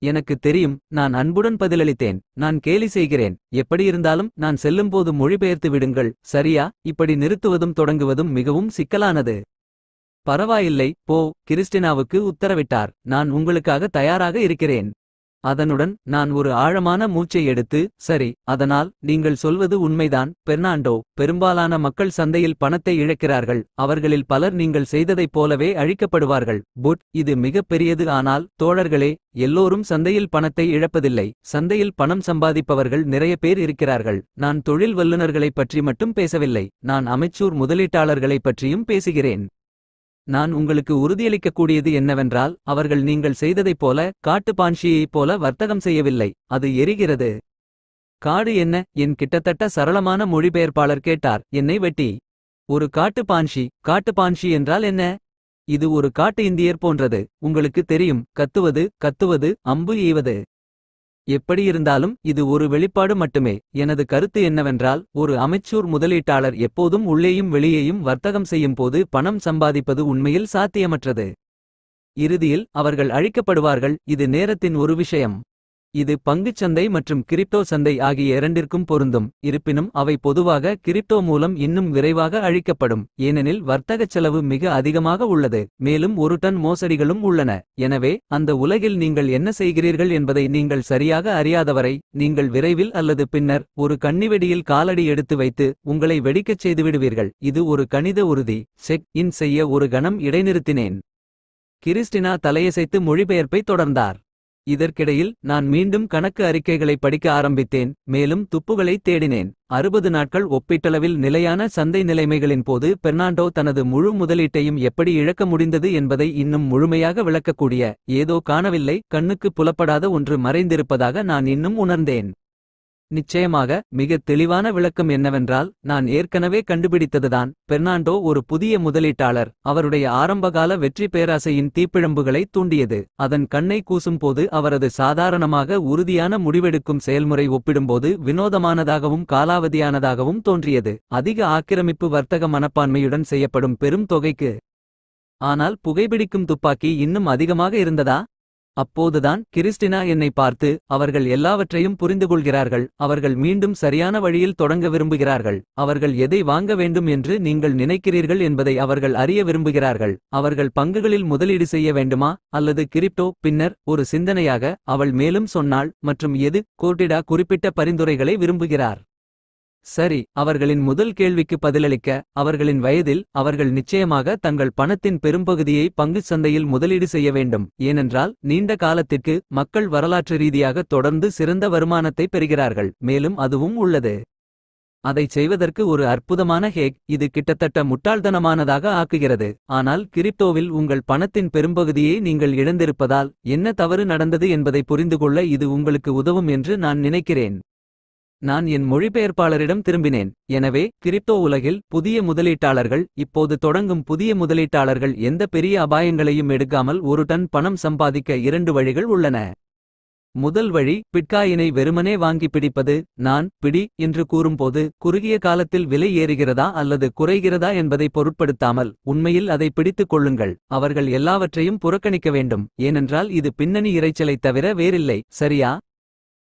எனக்கு தெரியும். நான் அன்புடன் பதிலளித்தேன். நான் கேலி செய்கிறேன். எப்படியிருந்தாலும் நான் செல்லும்போது மொழிபெயர்த்து விடுங்கள். சரியா? இப்படி நிறுத்துவதும் தொடங்குவதும் மிகவும் சிக்கலானது. பரவாயில்லை, போ. கிறிஸ்டினாவுக்கு உத்தரவிட்டார். நான் உங்களுக்காக தயாராக இருக்கிறேன். அதனுடன் நான் ஒரு ஆழமான மூச்சை எடுத்து சரி, அதனால் நீங்கள் சொல்வது உண்மைதான் பெர்னாண்டோ. பெரும்பாலான மக்கள் சந்தையில் பணத்தை இழக்கிறார்கள். அவர்களில் பலர் நீங்கள் செய்ததைப் போலவே அழிக்கப்படுவார்கள். இது மிகப் பெரியது. ஆனால் தோழர்களே, எல்லோரும் சந்தையில் பணத்தை இழப்பதில்லை. சந்தையில் பணம் சம்பாதிப்பவர்கள் நிறைய பேர் இருக்கிறார்கள். நான் தொழில் வல்லுநர்களைப் பற்றி மட்டும் பேசவில்லை. நான் அமைச்சூர் முதலீட்டாளர்களைப் பற்றியும் பேசுகிறேன். நான் உங்களுக்கு உறுதியளிக்கக்கூடியது என்னவென்றால் அவர்கள் நீங்கள் செய்ததைப் போல காட்டுப்பான்ஷியைப் போல வர்த்தகம் செய்யவில்லை. அது எரிகிறது. காடு என்ன? என் கிட்டத்தட்ட சரளமான மொழிபெயர்ப்பாளர் கேட்டார். என்னை வெட்டி. ஒரு காட்டுப்பான்ஷி என்றால் என்ன? இது ஒரு காட்டு இந்தியர் போன்றது. உங்களுக்கு தெரியும், கத்துவது அம்பு எய்வது. எப்படியிருந்தாலும் இது ஒரு வெளிப்பாடு மட்டுமே. எனது கருத்து என்னவென்றால் ஒரு அமைச்சூர் முதலீட்டாளர் எப்போதும் உள்ளேயும் வெளியேயும் வர்த்தகம் செய்யும் போது பணம் சம்பாதிப்பது உண்மையில் சாத்தியமற்றது. இறுதியில் அவர்கள் அழிக்கப்படுவார்கள். இது நேரத்தின் ஒரு விஷயம். இது பங்குச் சந்தை மற்றும் கிரிப்டோ சந்தை ஆகிய இரண்டிற்கும் பொருந்தும். இருப்பினும் அவை பொதுவாக கிரிப்டோ மூலம் இன்னும் விரைவாக அழிக்கப்படும். ஏனெனில் வர்த்தகச் செலவு மிக அதிகமாக உள்ளது. மேலும் ஒரு டன் மோசடிகளும் உள்ளன. எனவே அந்த உலகில் நீங்கள் என்ன செய்கிறீர்கள் என்பதை நீங்கள் சரியாக அறியாதவரை நீங்கள் விரைவில் அல்லது பின்னர் ஒரு கன்னிவெடியில் காலடி எடுத்து வைத்து உங்களை வெடிக்கச் செய்துவிடுவீர்கள். இது ஒரு கணித உறுதி. செக் இன் செய்ய ஒரு கணம் இடைநிறுத்தினேன். கிறிஸ்டினா தலையசைத்து மொழிபெயர்ப்பை தொடர்ந்தார். இதற்கிடையில் நான் மீண்டும் கணக்கு அறிக்கைகளை படிக்க ஆரம்பித்தேன். மேலும் துப்புகளை தேடினேன். 60 நாட்கள் ஒப்பீட்டளவில் நிலையான சந்தை நிலைமைகளின் போது பெர்னாண்டோ தனது முழு முதலீட்டையும் எப்படி இழக்க முடிந்தது என்பதை இன்னும் முழுமையாக விளக்கக்கூடிய ஏதோ காணவில்லை. கண்ணுக்கு புலப்படாத ஒன்று மறைந்திருப்பதாக நான் இன்னும் உணர்ந்தேன். நிச்சயமாக மிகத் தெளிவான விளக்கம் என்னவென்றால் நான் ஏற்கனவே கண்டுபிடித்ததுதான். பெர்னாண்டோ ஒரு புதிய முதலீட்டாளர். அவருடைய ஆரம்பகால வெற்றி பேராசையின் தீப்பிழம்புகளை தூண்டியது. அதன் கண்ணை கூசும்போது அவரது சாதாரணமாக உறுதியான முடிவெடுக்கும் செயல்முறை ஒப்பிடும்போது வினோதமானதாகவும் காலாவதியானதாகவும் தோன்றியது. அதிக ஆக்கிரமிப்பு வர்த்தக மனப்பான்மையுடன் செய்யப்படும் பெரும் தொகைக்கு. ஆனால் புகைபிடிக்கும் துப்பாக்கி இன்னும் அதிகமாக இருந்ததா? அப்போதுதான் கிறிஸ்டினா என்னை பார்த்து, அவர்கள் எல்லாவற்றையும் புரிந்துகொள்கிறார்கள். அவர்கள் மீண்டும் சரியான வழியில் தொடங்க விரும்புகிறார்கள். அவர்கள் எதை வாங்க வேண்டும் என்று நீங்கள் நினைக்கிறீர்கள் என்பதை அவர்கள் அறிய விரும்புகிறார்கள். அவர்கள் பங்குகளில் முதலீடு செய்ய வேண்டுமா அல்லது கிரிப்டோ? பின்னர் ஒரு சிந்தனையாக அவள் மேலும் சொன்னாள், மற்றும் எது? கோர்டிடா குறிப்பிட்ட பரிந்துரைகளை விரும்புகிறார். சரி, அவர்களின் முதல் கேள்விக்கு பதிலளிக்க, அவர்களின் வயதில் அவர்கள் நிச்சயமாக தங்கள் பணத்தின் பெரும்பகுதியை பங்குச் சந்தையில் முதலீடு செய்ய வேண்டும். ஏனென்றால் நீண்ட காலத்திற்கு மக்கள் வரலாற்று ரீதியாக தொடர்ந்து சிறந்த வருமானத்தை பெறுகிறார்கள். மேலும் அதுவும் உள்ளது. அதைச் செய்வதற்கு ஒரு அற்புதமான ஹேக். இது கிட்டத்தட்ட முட்டாள்தனமானதாக ஆக்குகிறது. ஆனால் கிரிப்டோவில் உங்கள் பணத்தின் பெரும்பகுதியை நீங்கள் இழந்திருப்பதால் என்ன தவறு நடந்தது என்பதை புரிந்துகொள்ள இது உங்களுக்கு உதவும் என்று நான் நினைக்கிறேன். நான் என் மொழிபெயர்ப்பாளரிடம் திரும்பினேன். எனவே கிரிப்டோ உலகில் புதிய முதலீட்டாளர்கள், இப்போது தொடங்கும் புதிய முதலீட்டாளர்கள் எந்த பெரிய அபாயங்களையும் எடுக்காமல் ஒரு டன் பணம் சம்பாதிக்க 2 வழிகள் உள்ளன. முதல் வழி, பிட்காயினை வெறுமனே வாங்கி பிடிப்பது. நான் பிடி என்று கூறும்போது குறுகிய காலத்தில் விலை ஏறுகிறதா அல்லது குறைகிறதா என்பதை பொருட்படுத்தாமல் உண்மையில் அதை பிடித்துக் கொள்ளுங்கள். அவர்கள் எல்லாவற்றையும் புறக்கணிக்க வேண்டும், ஏனென்றால் இது பின்னணி இரைச்சலைத் தவிர வேறில்லை, சரியா?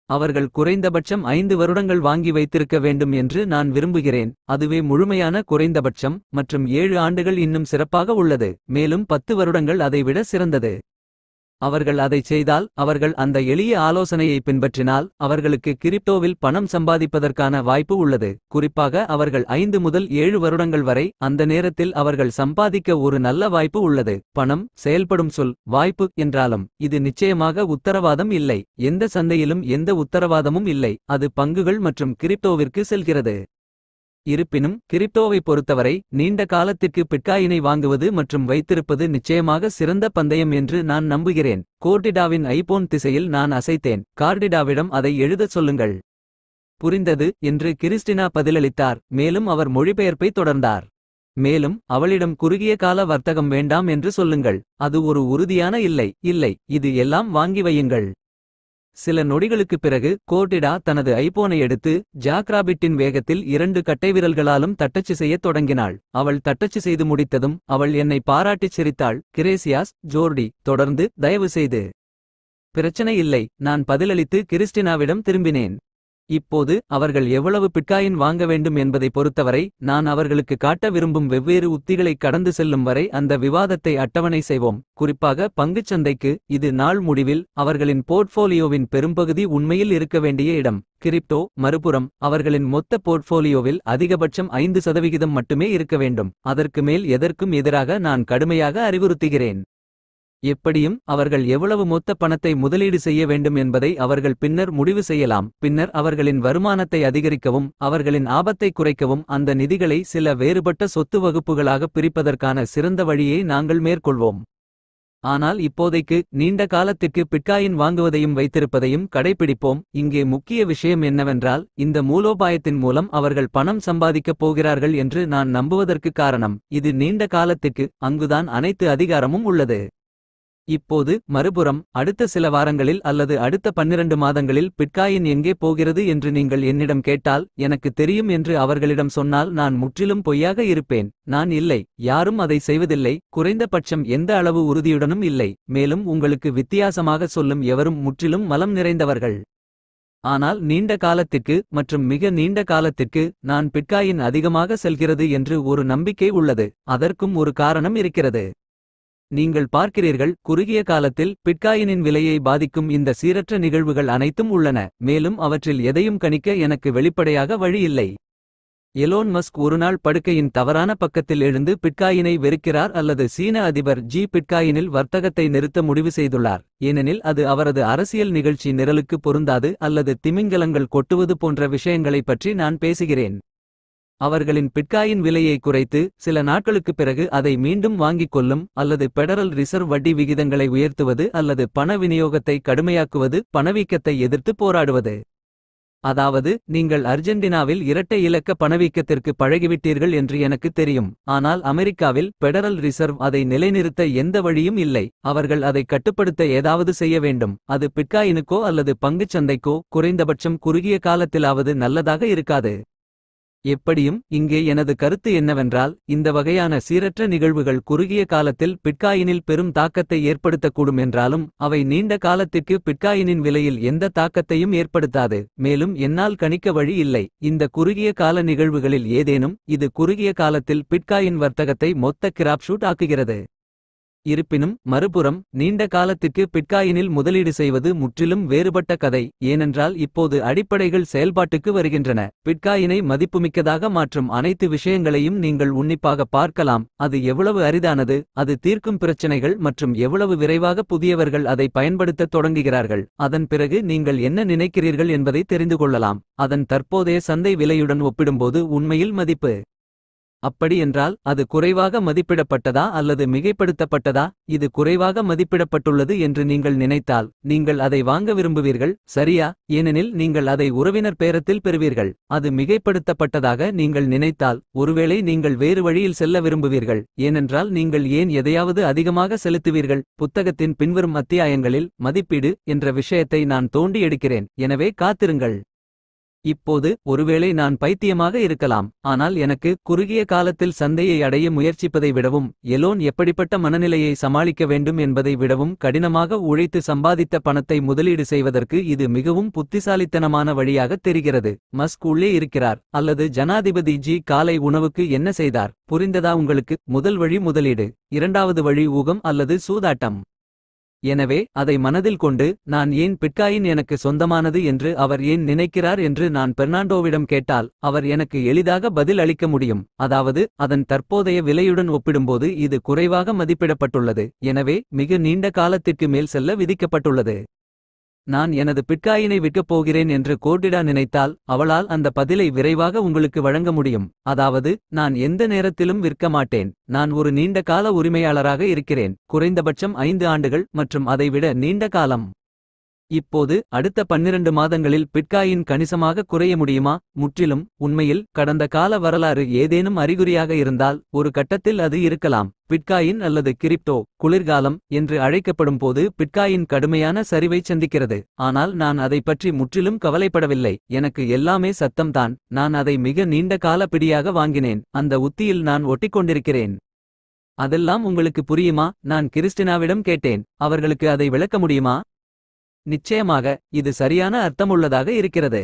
அவர்கள் குறைந்தபட்சம் 5 வருடங்கள் வாங்கி வைத்திருக்க வேண்டும் என்று நான் விரும்புகிறேன். அதுவே முழுமையான குறைந்தபட்சம். மற்றும் 7 ஆண்டுகள் இன்னும் சிறப்பாக உள்ளது. மேலும் 10 வருடங்கள் அதைவிட சிறந்தது. அவர்கள் அதைச் செய்தால், அவர்கள் அந்த எளிய ஆலோசனையை பின்பற்றினால், அவர்களுக்கு கிரிப்டோவில் பணம் சம்பாதிப்பதற்கான வாய்ப்பு உள்ளது. குறிப்பாக அவர்கள் 5 முதல் 7 வருடங்கள் வரை. அந்த நேரத்தில் அவர்கள் சம்பாதிக்க ஒரு நல்ல வாய்ப்பு உள்ளது. பணம் செயல்படும் சொல் வாய்ப்பு என்றாலும் இது நிச்சயமாக உத்தரவாதம் இல்லை. எந்த சந்தையிலும் எந்த உத்தரவாதமும் இல்லை. அது பங்குகள் மற்றும் கிரிப்டோவிற்கு செல்கிறது. இருப்பினும் கிரிப்டோவை பொறுத்தவரை நீண்ட காலத்திற்கு பிட்காயினை வாங்குவது மற்றும் வைத்திருப்பது நிச்சயமாக சிறந்த பந்தயம் என்று நான் நம்புகிறேன். கோர்டிடாவின் ஐபோன் திசையில் நான் அசைத்தேன். கார்டிடாவிடம் அதை எழுதச் சொல்லுங்கள். புரிந்தது என்று கிறிஸ்டினா பதிலளித்தார். மேலும் அவர் மொழிபெயர்ப்பை தொடர்ந்தார். மேலும் அவளிடம் குறுகிய கால வர்த்தகம் வேண்டாம் என்று சொல்லுங்கள். அது ஒரு உறுதியான இல்லை. இல்லை, இது எல்லாம் வாங்கி வையுங்கள். சில நொடிகளுக்குப் பிறகு கோர்டிடா தனது ஐபோனை எடுத்து ஜாக்ராபிட்டின் வேகத்தில் 2 கட்டைவிரல்களாலும் தட்டச்சு செய்யத் தொடங்கினாள். அவள் தட்டச்சு செய்து முடித்ததும் அவள் என்னை பாராட்டிச் சிரித்தாள். கிரேசியாஸ், ஜோர்டி. தொடர்ந்து, தயவு செய்து. பிரச்சனை இல்லை, நான் பதிலளித்து கிறிஸ்டினாவிடம் திரும்பினேன். இப்போது அவர்கள் எவ்வளவு பிட்காயின் வாங்க வேண்டும் என்பதை பொறுத்தவரை நான் அவர்களுக்கு காட்ட விரும்பும் வெவ்வேறு உத்திகளை கடந்து செல்லும் வரை அந்த விவாதத்தை அட்டவணை செய்வோம். குறிப்பாக பங்குச்சந்தைக்கு. இது நாள் முடிவில் அவர்களின் போர்ட்ஃபோலியோவின் பெரும்பகுதி உண்மையில் இருக்க வேண்டிய இடம். கிரிப்டோ, மறுபுறம், அவர்களின் மொத்த போர்ட்ஃபோலியோவில் அதிகபட்சம் 5% மட்டுமே இருக்க வேண்டும். அதற்கு மேல் எதற்கும் எதிராக நான் கடுமையாக அறிவுறுத்துகிறேன். எப்படியும் அவர்கள் எவ்வளவு மொத்த பணத்தை முதலீடு செய்ய வேண்டும் என்பதை அவர்கள் பின்னர் முடிவு செய்யலாம். பின்னர் அவர்களின் வருமானத்தை அதிகரிக்கவும் அவர்களின் ஆபத்தை குறைக்கவும் அந்த நிதிகளை சில வேறுபட்ட சொத்து வகுப்புகளாக பிரிப்பதற்கான சிறந்த வழியை நாங்கள் மேற்கொள்வோம். ஆனால் இப்போதைக்கு நீண்ட காலத்திற்கு பிட்காயின் வாங்குவதையும் வைத்திருப்பதையும் கடைபிடிப்போம். இங்கே முக்கிய விஷயம் என்னவென்றால், இந்த மூலோபாயத்தின் மூலம் அவர்கள் பணம் சம்பாதிக்கப் போகிறார்கள் என்று நான் நம்புவதற்கு காரணம், இது நீண்ட காலத்திற்கு. அங்குதான் அனைத்து அதிகாரமும் உள்ளது. இப்போது மறுபுறம், அடுத்த சில வாரங்களில் அல்லது அடுத்த 12 மாதங்களில் பிட்காயின் எங்கே போகிறது என்று நீங்கள் என்னிடம் கேட்டால், எனக்கு தெரியும் என்று அவர்களிடம் சொன்னால் நான் முற்றிலும் பொய்யாக இருப்பேன். நான் இல்லை, யாரும் அதை செய்வதில்லை, குறைந்தபட்சம் எந்த அளவு உறுதியுடனும் இல்லை. மேலும் உங்களுக்கு வித்தியாசமாக சொல்லும் எவரும் முற்றிலும் மலம் நிறைந்தவர்கள். ஆனால் நீண்ட காலத்திற்கு மற்றும் மிக நீண்ட காலத்திற்கு நான் பிட்காயின் அதிகமாக செல்கிறது என்று ஒரு நம்பிக்கை உள்ளது. அதற்கும் ஒரு காரணம் இருக்கிறது. நீங்கள் பார்க்கிறீர்கள், குறுகிய காலத்தில் பிட்காயினின் விலையை பாதிக்கும் இந்த சீரற்ற நிகழ்வுகள் அனைத்தும் உள்ளன. மேலும் அவற்றில் எதையும் கணிக்க எனக்கு வெளிப்படையாக வழி இல்லை. எலோன் மஸ்க் ஒருநாள் படுக்கையின் தவறான பக்கத்தில் எழுந்து பிட்காயினை வெறுக்கிறார் அல்லது சீன அதிபர் ஜி பிட்காயினில் வர்த்தகத்தை நிறுத்த முடிவு செய்துள்ளார். ஏனெனில் அது அவரது அரசியல் நிகழ்ச்சி நிரலுக்கு பொருந்தாது அல்லது திமிங்கலங்கள் கொட்டுவது போன்ற விஷயங்களைப் பற்றி நான் பேசுகிறேன். அவர்களின் பிட்காயின் விலையை குறைத்து சில நாட்களுக்குப் பிறகு அதை மீண்டும் வாங்கிக் கொள்ளும் அல்லது பெடரல் ரிசர்வ் வட்டி விகிதங்களை உயர்த்துவது அல்லது பண விநியோகத்தை கடுமையாக்குவது, பணவீக்கத்தை எதிர்த்து போராடுவது. அதாவது நீங்கள் அர்ஜென்டினாவில் இரட்டை இலக்க பணவீக்கத்திற்கு பழகிவிட்டீர்கள் என்று எனக்கு தெரியும். ஆனால் அமெரிக்காவில் பெடரல் ரிசர்வ் அதை நிலைநிறுத்த எந்த வழியும் இல்லை. அவர்கள் அதை கட்டுப்படுத்த ஏதாவது செய்ய வேண்டும். அது பிட்காயினுக்கோ அல்லது பங்குச் சந்தைக்கோ குறைந்தபட்சம் குறுகிய காலத்திலாவது நல்லதாக இருக்காது. எப்படியும் இங்கே எனது கருத்து என்னவென்றால், இந்த வகையான சீரற்ற நிகழ்வுகள் குறுகிய காலத்தில் பிட்காயினில் பெரும் தாக்கத்தை ஏற்படுத்தக்கூடும் என்றாலும், அவை நீண்ட காலத்திற்கு பிட்காயினின் விலையில் எந்த தாக்கத்தையும் ஏற்படுத்தாது. மேலும் என்னால் கணிக்க வழி இல்லை. இந்த குறுகிய கால நிகழ்வுகளில் ஏதேனும், இது குறுகிய காலத்தில் பிட்காயின் வர்த்தகத்தை மொத்த கிராப்ஷூட் ஆக்குகிறது. இருப்பினும் மறுபுறம் நீண்ட காலத்திற்கு பிட்காயினில் முதலீடு செய்வது முற்றிலும் வேறுபட்ட கதை. ஏனென்றால் இப்போது அடிப்படைகள் செயல்பாட்டுக்கு வருகின்றன. பிட்காயினை மதிப்புமிக்கதாக மாற்றும் அனைத்து விஷயங்களையும் நீங்கள் உன்னிப்பாக பார்க்கலாம். அது எவ்வளவு அரிதானது, அது தீர்க்கும் பிரச்சினைகள் மற்றும் எவ்வளவு விரைவாக புதியவர்கள் அதை பயன்படுத்தத் தொடங்குகிறார்கள். அதன் பிறகு நீங்கள் என்ன நினைக்கிறீர்கள் என்பதை தெரிந்து கொள்ளலாம். அதன் தற்போதைய சந்தை விலையுடன் ஒப்பிடும்போது உண்மையில் மதிப்பு. அப்படி என்றால் அது குறைவாக மதிப்பிடப்பட்டதா அல்லது மிகைப்படுத்தப்பட்டதா? இது குறைவாக மதிப்பிடப்பட்டுள்ளது என்று நீங்கள் நினைத்தால் நீங்கள் அதை வாங்க விரும்புவீர்கள், சரியா? ஏனெனில் நீங்கள் அதை உறவினர் பேரத்தில் பெறுவீர்கள். அது மிகைப்படுத்தப்பட்டதாக நீங்கள் நினைத்தால் ஒருவேளை நீங்கள் வேறு வழியில் செல்ல விரும்புவீர்கள். ஏனென்றால் நீங்கள் ஏன் எதையாவது அதிகமாக செலுத்துவீர்கள்? புத்தகத்தின் பின்வரும் அத்தியாயங்களில் மதிப்பீடு என்ற விஷயத்தை நான் தோண்டி எடுக்கிறேன். எனவே காத்திருங்கள். இப்போது ஒருவேளை நான் பைத்தியமாக இருக்கலாம். ஆனால் எனக்கு குறுகிய காலத்தில் சந்தையை அடைய முயற்சிப்பதை விடவும், எலோன் எப்படிப்பட்ட மனநிலையை சமாளிக்க வேண்டும் என்பதை விடவும் கடினமாக உழைத்து சம்பாதித்த பணத்தை முதலீடு செய்வதற்கு இது மிகவும் புத்திசாலித்தனமான வழியாகத் தெரிகிறது. மஸ்க் உள்ளே இருக்கிறார். அல்லது ஜனாதிபதி ஜி காலை உணவுக்கு என்ன செய்தார்? புரிந்ததா உங்களுக்கு? முதல் வழி முதலீடு, இரண்டாவது வழி ஊகம் அல்லது சூதாட்டம். எனவே அதை மனதில் கொண்டு, நான் ஏன் பிட்காயின் எனக்கு சொந்தமானது என்று அவர் ஏன் நினைக்கிறார் என்று நான் பெர்னாண்டோவிடம் கேட்டால், அவர் எனக்கு எளிதாக பதில் அளிக்க முடியும். அதாவது அதன் தற்போதைய விலையுடன் ஒப்பிடும்போது இது குறைவாக மதிப்பிடப்பட்டுள்ளது. எனவே மிக நீண்ட காலத்திற்கு மேல் செல்ல விதிக்கப்பட்டுள்ளது. நான் எனது பிட்காயினை விற்கப் போகிறேன் என்று கோர்டிடா நினைத்தால், அவளால் அந்த பதிலை விரைவாக உங்களுக்கு வழங்க முடியும். அதாவது, நான் எந்த நேரத்திலும் விற்க மாட்டேன். நான் ஒரு நீண்ட கால உரிமையாளராக இருக்கிறேன். குறைந்தபட்சம் 5 ஆண்டுகள் மற்றும் அதைவிட நீண்ட காலம். இப்போது அடுத்த 12 மாதங்களில் பிட்காயின் கணிசமாக குறைய முடியுமா? முற்றிலும். உண்மையில் கடந்த கால வரலாறு ஏதேனும் அறிகுறியாக இருந்தால் ஒரு கட்டத்தில் அது இருக்கலாம். பிட்காயின் அல்லது கிரிப்டோ குளிர்காலம் என்று அழைக்கப்படும் போது பிட்காயின் கடுமையான சரிவைச் சந்திக்கிறது. ஆனால் நான் அதை பற்றி முற்றிலும் கவலைப்படவில்லை. எனக்கு எல்லாமே சத்தம்தான். நான் அதை மிக நீண்ட கால பிடியாக வாங்கினேன். அந்த உத்தியில் நான் ஒட்டிக்கொண்டிருக்கிறேன். அதெல்லாம் உங்களுக்கு புரியுமா? நான் கிறிஸ்டினாவிடம் கேட்டேன். அவர்களுக்கு அதை விளக்க முடியுமா? நிச்சயமாக இது சரியான அர்த்தமுள்ளதாக இருக்கிறது.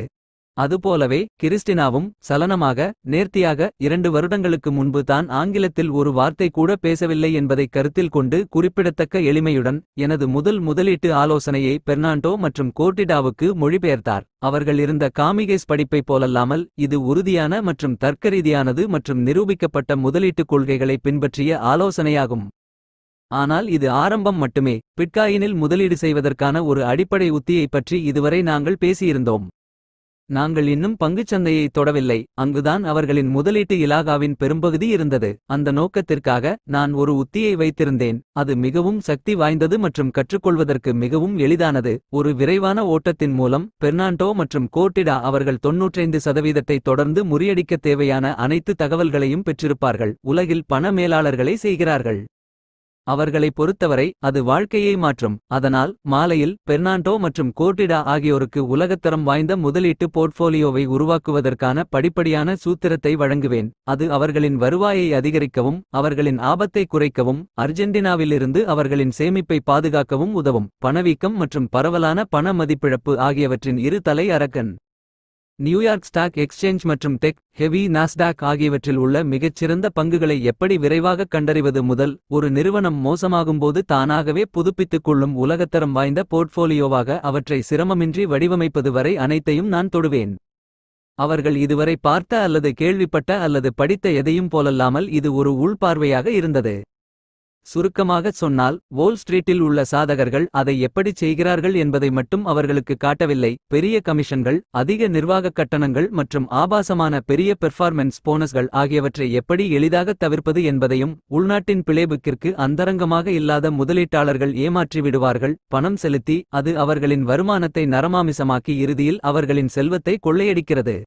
அதுபோலவே கிறிஸ்டினாவும் சலனமாக, நேர்த்தியாக 2 வருடங்களுக்கு முன்பு தான் ஆங்கிலத்தில் ஒரு வார்த்தை கூட பேசவில்லை என்பதை கருத்தில் கொண்டு குறிப்பிடத்தக்க எளிமையுடன் எனது முதலீட்டு ஆலோசனையை பெர்னாண்டோ மற்றும் கோர்டிடாவுக்கு மொழிபெயர்த்தார். அவர்கள் இருந்த காமிகேஸ் படிப்பைப் போலல்லாமல் இது உறுதியான மற்றும் தர்க்கரீதியானது மற்றும் நிரூபிக்கப்பட்ட முதலீட்டுக் கொள்கைகளை பின்பற்றிய ஆலோசனையாகும். ஆனால் இது ஆரம்பம் மட்டுமே. பிட்காயினில் முதலீடு செய்வதற்கான ஒரு அடிப்படை உத்தியை பற்றி இதுவரை நாங்கள் பேசியிருந்தோம். நாங்கள் இன்னும் பங்குச்சந்தையை தொடவில்லை. அங்குதான் அவர்களின் முதலீட்டு இலாகாவின் பெரும்பகுதி இருந்தது. அந்த நோக்கத்திற்காக நான் ஒரு உத்தியை வைத்திருந்தேன். அது மிகவும் சக்தி வாய்ந்தது மற்றும் கற்றுக்கொள்வதற்கு மிகவும் எளிதானது. ஒரு விரைவான ஓட்டத்தின் மூலம் பெர்னாண்டோ மற்றும் கோர்டிடா அவர்கள் 95% தொடர்ந்து முறியடிக்கத் தேவையான அனைத்து தகவல்களையும் பெற்றிருப்பார்கள். உலகில் பண மேலாளர்களை செய்கிறார்கள். அவர்களை பொறுத்தவரை அது வாழ்க்கையை மாற்றும். அதனால் மாலையில் பெர்னாண்டோ மற்றும் கோர்டிடா ஆகியோருக்கு உலகத்தரம் வாய்ந்த முதலீட்டு போர்ட்ஃபோலியோவை உருவாக்குவதற்கான படிப்படியான சூத்திரத்தை வழங்குவேன். அது அவர்களின் வருவாயை அதிகரிக்கவும் அவர்களின் ஆபத்தை குறைக்கவும் அர்ஜென்டினாவிலிருந்து அவர்களின் சேமிப்பை பாதுகாக்கவும் உதவும். பணவீக்கம் மற்றும் பரவலான பண மதிப்பிழப்பு ஆகியவற்றின் இரு தலை அரக்கன். நியூயார்க் ஸ்டாக் எக்ஸ்சேஞ்ச் மற்றும் டெக் ஹெவி நாஸ்டாக் ஆகியவற்றில் உள்ள மிகச்சிறந்த பங்குகளை எப்படி விரைவாக கண்டறிவது முதல் ஒரு நிறுவனம் மோசமாகும்போது தானாகவே புதுப்பித்துக் கொள்ளும் உலகத்தரம் வாய்ந்த போர்ட்ஃபோலியோவாக அவற்றை சிரமமின்றி வடிவமைப்பது வரை அனைத்தையும் நான் தொடுவேன். அவர்கள் இதுவரை பார்த்த அல்லது கேள்விப்பட்ட அல்லது படித்த எதையும் போலல்லாமல் இது ஒரு உள்பார்வையாக இருந்தது. சுருக்கமாகச் சொன்னால், வோல் ஸ்ட்ரீட்டில் உள்ள சாதகர்கள் அதை எப்படிச் செய்கிறார்கள் என்பதை மட்டும் அவர்களுக்கு காட்டவில்லை. பெரிய கமிஷன்கள், அதிக நிர்வாகக் கட்டணங்கள் மற்றும் ஆபாசமான பெரிய பெர்ஃபார்மென்ஸ் போனஸ்கள் ஆகியவற்றை எப்படி எளிதாகத் தவிர்ப்பது என்பதையும், உள்நாட்டின் பிளேபுக்கிற்கு அந்தரங்கமாக இல்லாத முதலீட்டாளர்கள் ஏமாற்றி விடுவார்கள். பணம் செலுத்தி அது அவர்களின் வருமானத்தை நரமாமிசமாக்கி இறுதியில் அவர்களின் செல்வத்தை கொள்ளையடிக்கிறது.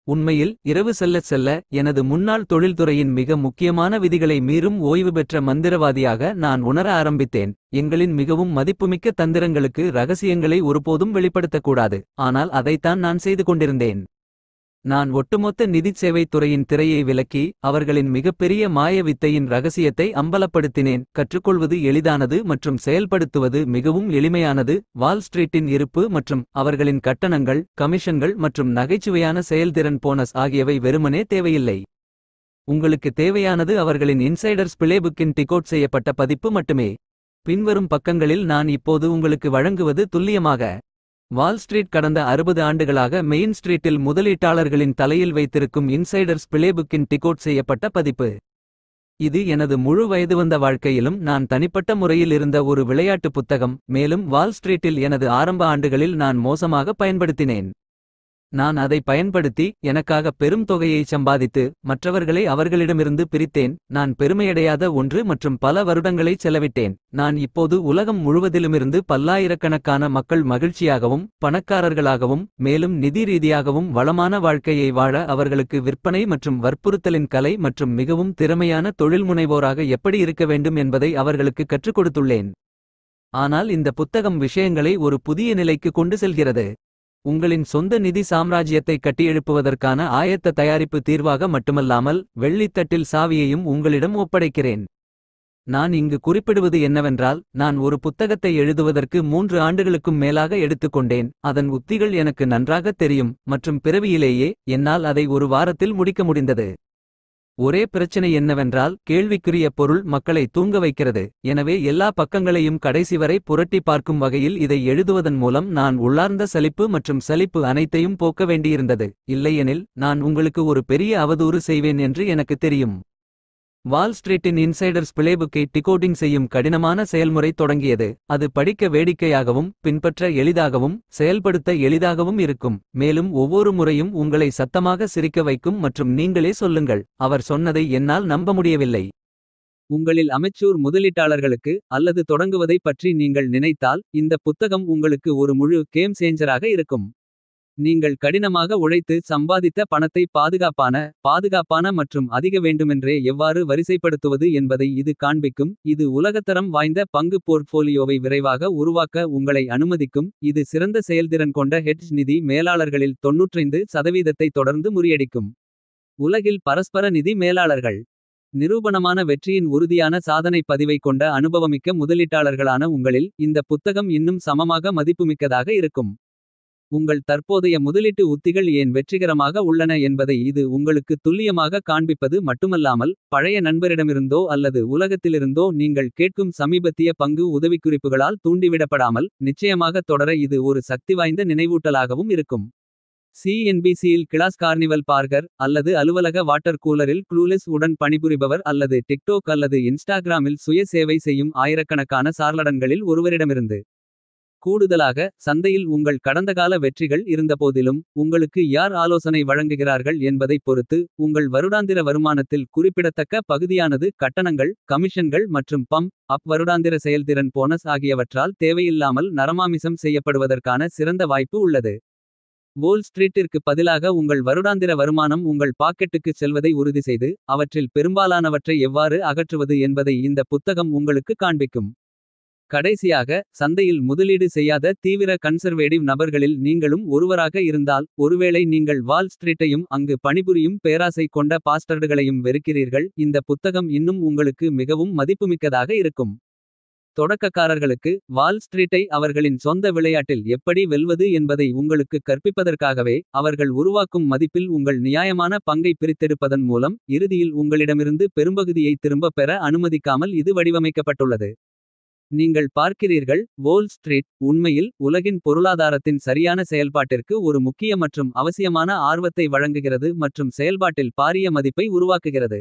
உண்மையில் இரவு செல்லச் செல்ல எனது முன்னாள் தொழில்துறையின் மிக முக்கியமான விதிகளை மீறும் ஓய்வு பெற்ற மந்திரவாதியாக நான் உணர ஆரம்பித்தேன். எங்களின் மிகவும் மதிப்புமிக்க தந்திரங்களுக்கு ரகசியங்களை ஒருபோதும் வெளிப்படுத்தக்கூடாது. ஆனால் அதைத்தான் நான் செய்து கொண்டிருந்தேன். நான் ஒட்டுமொத்த நிதிச் சேவைத் துறையின் திரையை விலக்கி அவர்களின் மிகப்பெரிய மாய வித்தையின் ரகசியத்தை அம்பலப்படுத்தினேன். கற்றுக்கொள்வது எளிதானது மற்றும் செயல்படுத்துவது மிகவும் எளிமையானது. வால் ஸ்ட்ரீட்டின் இருப்பு மற்றும் அவர்களின் கட்டணங்கள், கமிஷன்கள் மற்றும் நகைச்சுவையான செயல்திறன் போனஸ் ஆகியவை வெறுமனே தேவையில்லை. உங்களுக்கு தேவையானது அவர்களின் இன்சைடர்ஸ் பிளேபுக்கின் டிகோட் செய்யப்பட்ட பதிப்பு மட்டுமே. பின்வரும் பக்கங்களில் நான் இப்போது உங்களுக்கு வழங்குவது துல்லியமாக வால் ஸ்ட்ரீட் கடந்த 60 ஆண்டுகளாக மெயின் ஸ்ட்ரீட்டில் முதலீட்டாளர்களின் தலையில் வைத்திருக்கும் இன்சைடர்ஸ் பிளேபுக்கின் டிகோட் செய்யப்பட்ட பதிப்பு. இது எனது முழு வயதுவந்த வாழ்க்கையிலும் நான் தனிப்பட்ட முறையில் இருந்த ஒரு விளையாட்டு புத்தகம். மேலும் வால் ஸ்ட்ரீட்டில் எனது ஆரம்ப ஆண்டுகளில் நான் மோசமாக பயன்படுத்தினேன். நான் அதை பயன்படுத்தி எனக்காக பெரும் தொகையை சம்பாதித்து மற்றவர்களை அவர்களிடமிருந்து பிரித்தேன். நான் பெருமையடையாத ஒன்று மற்றும் பல வருடங்களை செலவிட்டேன். நான் இப்போது உலகம் முழுவதிலுமிருந்து பல்லாயிரக்கணக்கான மக்கள் மகிழ்ச்சியாகவும் பணக்காரர்களாகவும் மேலும் நிதி ரீதியாகவும் வளமான வாழ்க்கையை வாழ அவர்களுக்கு விற்பனை மற்றும் வற்புறுத்தலின் கலை மற்றும் மிகவும் திறமையான தொழில்முனைவோராக எப்படி இருக்க வேண்டும் என்பதை அவர்களுக்கு கற்றுக் கொடுத்துள்ளேன். ஆனால் இந்த புத்தகம் விஷயங்களை ஒரு புதிய நிலைக்கு கொண்டு செல்கிறது. உங்களின் சொந்த நிதி சாம்ராஜ்யத்தை கட்டியெழுப்புவதற்கான ஆயத்த தயாரிப்பு தீர்வாக மட்டுமல்லாமல் வெள்ளித்தட்டில் சாவியையும் உங்களிடம் ஒப்படைக்கிறேன். நான் இங்கு குறிப்பிடுவது என்னவென்றால், நான் ஒரு புத்தகத்தை எழுதுவதற்கு 3 ஆண்டுகளுக்கும் மேலாக எடுத்துக்கொண்டேன். அதன் உத்திகள் எனக்கு நன்றாகத் தெரியும் மற்றும் பிறவியிலேயே என்னால் அதை ஒரு வாரத்தில் முடிக்க முடிந்தது. ஒரே பிரச்சனை என்னவென்றால், கேள்விக்குரிய பொருள் மக்களை தூங்க வைக்கிறது. எனவே எல்லா பக்கங்களையும் கடைசி வரை புரட்டி பார்க்கும் வகையில் இதை எழுதுவதன் மூலம் நான் உள்ளார்ந்த சலிப்பு மற்றும் சலிப்பு அனைத்தையும் போக்க வேண்டியிருந்தது. இல்லையெனில் நான் உங்களுக்கு ஒரு பெரிய அவதூறு செய்வேன் என்று எனக்கு தெரியும். வால் ஸ்ட்ரீட்டின் இன்சைடர்ஸ் பிளேபுக்கை டிகோடிங் செய்யும் கடினமான செயல்முறை தொடங்கியது. அது படிக்க வேடிக்கையாகவும் பின்பற்ற எளிதாகவும் செயல்படுத்த எளிதாகவும் இருக்கும். மேலும் ஒவ்வொரு முறையும் உங்களை சத்தமாக சிரிக்க வைக்கும் மற்றும் நீங்களே சொல்லுங்கள், அவர் சொன்னதை என்னால் நம்ப முடியவில்லை. உங்களில் அமெச்சூர் முதலீட்டாளர்களுக்கு அல்லது தொடங்குவதைப் பற்றி நீங்கள் நினைத்தால் இந்த புத்தகம் உங்களுக்கு ஒரு முழு கேம் சேஞ்சராக இருக்கும். நீங்கள் கடினமாக உழைத்து சம்பாதித்த பணத்தை பாதுகாப்பான மற்றும் அதிக வேண்டுமென்றே எவ்வாறு வரிசைப்படுத்துவது என்பதை இது காண்பிக்கும். இது உலகத்தரம் வாய்ந்த பங்கு போர்ட்ஃபோலியோவை விரைவாக உருவாக்க உங்களை அனுமதிக்கும். இது சிறந்த செயல்திறன் கொண்ட ஹெட்ஜ் நிதி மேலாளர்களில் 95% தொடர்ந்து முறியடிக்கும். உலகில் பரஸ்பர நிதி மேலாளர்கள் நிரூபணமான வெற்றியின் உறுதியான சாதனை பதிவை கொண்ட அனுபவமிக்க முதலீட்டாளர்களான உங்களில் இந்த புத்தகம் இன்னும் சமமாக மதிப்புமிக்கதாக இருக்கும். உங்கள் தற்போதைய முதலீட்டு உத்திகள் ஏன் வெற்றிகரமாக உள்ளன என்பதை இது உங்களுக்கு துல்லியமாக காண்பிப்பது மட்டுமல்லாமல், பழைய நண்பரிடமிருந்தோ அல்லது உலகத்திலிருந்தோ நீங்கள் கேட்கும் சமீபத்திய பங்கு உதவிக்குறிப்புகளால் தூண்டிவிடப்படாமல் நிச்சயமாக தொடர இது ஒரு சக்திவாய்ந்த நினைவூட்டலாகவும் இருக்கும். CNBCயில் கிளாஸ் கார்னிவல் பார்கர் அல்லது அலுவலக வாட்டர் கூலரில் க்ளூலெஸ் உடன் பணிபுரிபவர் அல்லது டிக்டோக் அல்லது இன்ஸ்டாகிராமில் சுய சேவை செய்யும் ஆயிரக்கணக்கான சார்லடன்களில் ஒருவரிடமிருந்து. கூடுதலாக, சந்தையில் உங்கள் கடந்தகால வெற்றிகள் இருந்தபோதிலும், உங்களுக்கு யார் ஆலோசனை வழங்குகிறார்கள் என்பதைப் பொறுத்து, உங்கள் வருடாந்திர வருமானத்தில் குறிப்பிடத்தக்க பகுதியானது கட்டணங்கள், கமிஷன்கள் மற்றும் அப் வருடாந்திர செயல்திறன் போனஸ் ஆகியவற்றால் தேவையில்லாமல் நரமாமிசம் செய்யப்படுவதற்கான சிறந்த வாய்ப்பு உள்ளது. வோல் ஸ்ட்ரீட்டிற்கு பதிலாக உங்கள் வருடாந்திர வருமானம் உங்கள் பாக்கெட்டுக்குச் செல்வதை உறுதிசெய்து, அவற்றில் பெரும்பாலானவற்றை எவ்வாறு அகற்றுவது என்பதை இந்த புத்தகம் உங்களுக்கு காண்பிக்கும். கடைசியாக, சந்தையில் முதலீடு செய்யாத தீவிர கன்சர்வேடிவ் நபர்களில் நீங்களும் ஒருவராக இருந்தால், ஒருவேளை நீங்கள் வால் ஸ்ட்ரீட்டையும் அங்கு பணிபுரியும் பேராசை கொண்ட பாஸ்டர்டுகளையும் வெறுக்கிறீர்கள், இந்த புத்தகம் இன்னும் உங்களுக்கு மிகவும் மதிப்புமிக்கதாக இருக்கும். தொடக்கக்காரர்களுக்கு வால் ஸ்ட்ரீட்டை அவர்களின் சொந்த விளையாட்டில் எப்படி வெல்வது என்பதை உங்களுக்கு கற்பிப்பதற்காகவே, அவர்கள் உருவாக்கும் மதிப்பில் உங்கள் நியாயமான பங்கை பிரித்தெடுப்பதன் மூலம் இறுதியில் உங்களிடமிருந்து பெரும்பகுதியை திரும்பப் பெற அனுமதிக்காமல் இது வடிவமைக்கப்பட்டுள்ளது. நீங்கள் பார்க்கிறீர்கள், வோல் ஸ்ட்ரீட் உண்மையில் உலகின் பொருளாதாரத்தின் சரியான செயல்பாட்டிற்கு ஒரு முக்கிய மற்றும் அவசியமான ஆர்வத்தை வழங்குகிறது மற்றும் செயல்பாட்டில் பாரிய மதிப்பை உருவாக்குகிறது.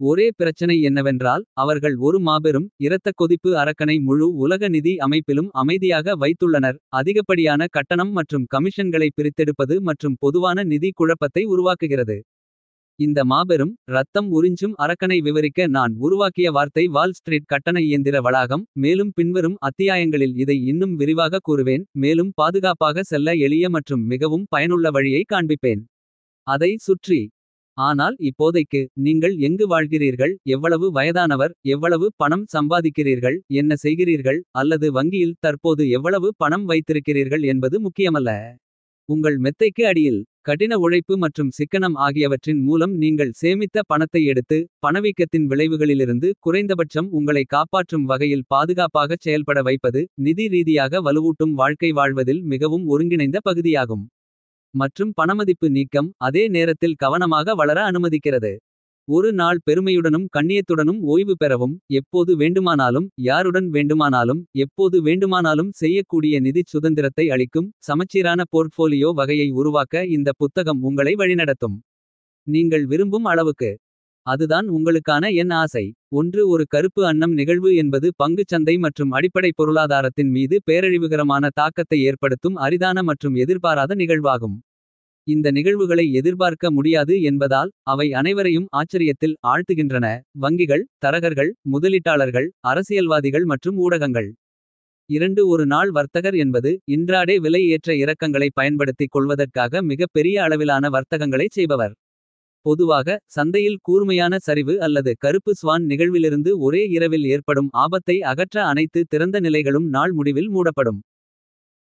ஒரே பிரச்சனை என்னவென்றால் அவர்கள் ஒரு மாபெரும் இரத்த கொதிப்பு அரக்கனை முழு உலக நிதி அமைப்பிலும் அமைதியாக வைத்துள்ளனர். அதிகப்படியான கட்டணம் மற்றும் கமிஷன்களை பிரித்தெடுப்பது மற்றும் பொதுவான நிதி குழப்பத்தை உருவாக்குகிறது. இந்த மாபெரும் ரத்தம் உறிஞ்சும் அரக்கனை விவரிக்க நான் உருவாக்கிய வார்த்தை வால் ஸ்ட்ரீட் கட்டண இயந்திர வளாகம். மேலும் பின்வரும் அத்தியாயங்களில் இதை இன்னும் விரிவாக கூறுவேன். மேலும் பாதுகாப்பாக செல்ல எளிய மற்றும் மிகவும் பயனுள்ள வழியை காண்பிப்பேன். அதை சுற்றி. ஆனால் இப்போதைக்கு நீங்கள் எங்கு வாழ்கிறீர்கள், எவ்வளவு வயதானவர், எவ்வளவு பணம் சம்பாதிக்கிறீர்கள், என்ன செய்கிறீர்கள், அல்லது வங்கியில் தற்போது எவ்வளவு பணம் வைத்திருக்கிறீர்கள் என்பது முக்கியமல்ல. உங்கள் மெத்தைக்கு அடியில் கடின உழைப்பு மற்றும் சிக்கனம் ஆகியவற்றின் மூலம் நீங்கள் சேமித்த பணத்தை எடுத்து. பணவீக்கத்தின் விளைவுகளிலிருந்து குறைந்தபட்சம் உங்களை காப்பாற்றும் வகையில் பாதுகாப்பாகச் செயல்பட வைப்பது. நிதி ரீதியாக வலுவூட்டும் வாழ்க்கை வாழ்வதில் மிகவும் ஒருங்கிணைந்த பகுதியாகும். மற்றும் பணமதிப்பு நீக்கம் அதே நேரத்தில் கவனமாக வளர அனுமதிக்கிறது. ஒரு நாள் பெருமையுடனும் கண்ணியத்துடனும் ஓய்வு பெறவும். எப்போது வேண்டுமானாலும் யாருடன் வேண்டுமானாலும் எப்போது வேண்டுமானாலும் செய்யக்கூடிய நிதிச் சுதந்திரத்தை அளிக்கும். சமச்சீரான போர்ட்ஃபோலியோ வகையை உருவாக்க இந்த புத்தகம் உங்களை வழிநடத்தும். நீங்கள் விரும்பும் அளவுக்கு. அதுதான் உங்களுக்கான என் ஆசை. ஒரு கருப்பு அன்னம் நிகழ்வு என்பது பங்குச் சந்தை மற்றும் அடிப்படை பொருளாதாரத்தின் மீது பேரழிவுகரமான தாக்கத்தை ஏற்படுத்தும் அரிதான மற்றும் எதிர்பாராத நிகழ்வாகும். இந்த நிகழ்வுகளை எதிர்பார்க்க முடியாது என்பதால் அவை அனைவரையும் ஆச்சரியத்தில் ஆழ்த்துகின்றன. வங்கிகள், தரகர்கள், முதலீட்டாளர்கள், அரசியல்வாதிகள் மற்றும் ஊடகங்கள். ஒரு நாள் வர்த்தகர் என்பது இன்ட்ராடே விலை ஏற்ற இறக்கங்களை பயன்படுத்திக் கொள்வதற்காக மிகப் பெரிய அளவிலான வர்த்தகங்களைச் செய்பவர். பொதுவாக சந்தையில் கூர்மையான சரிவு அல்லது கருப்பு ஸ்வான் நிகழ்விலிருந்து ஒரே இரவில் ஏற்படும் ஆபத்தை அகற்ற அனைத்து திறந்த நிலைகளும் நாள் முடிவில் மூடப்படும்.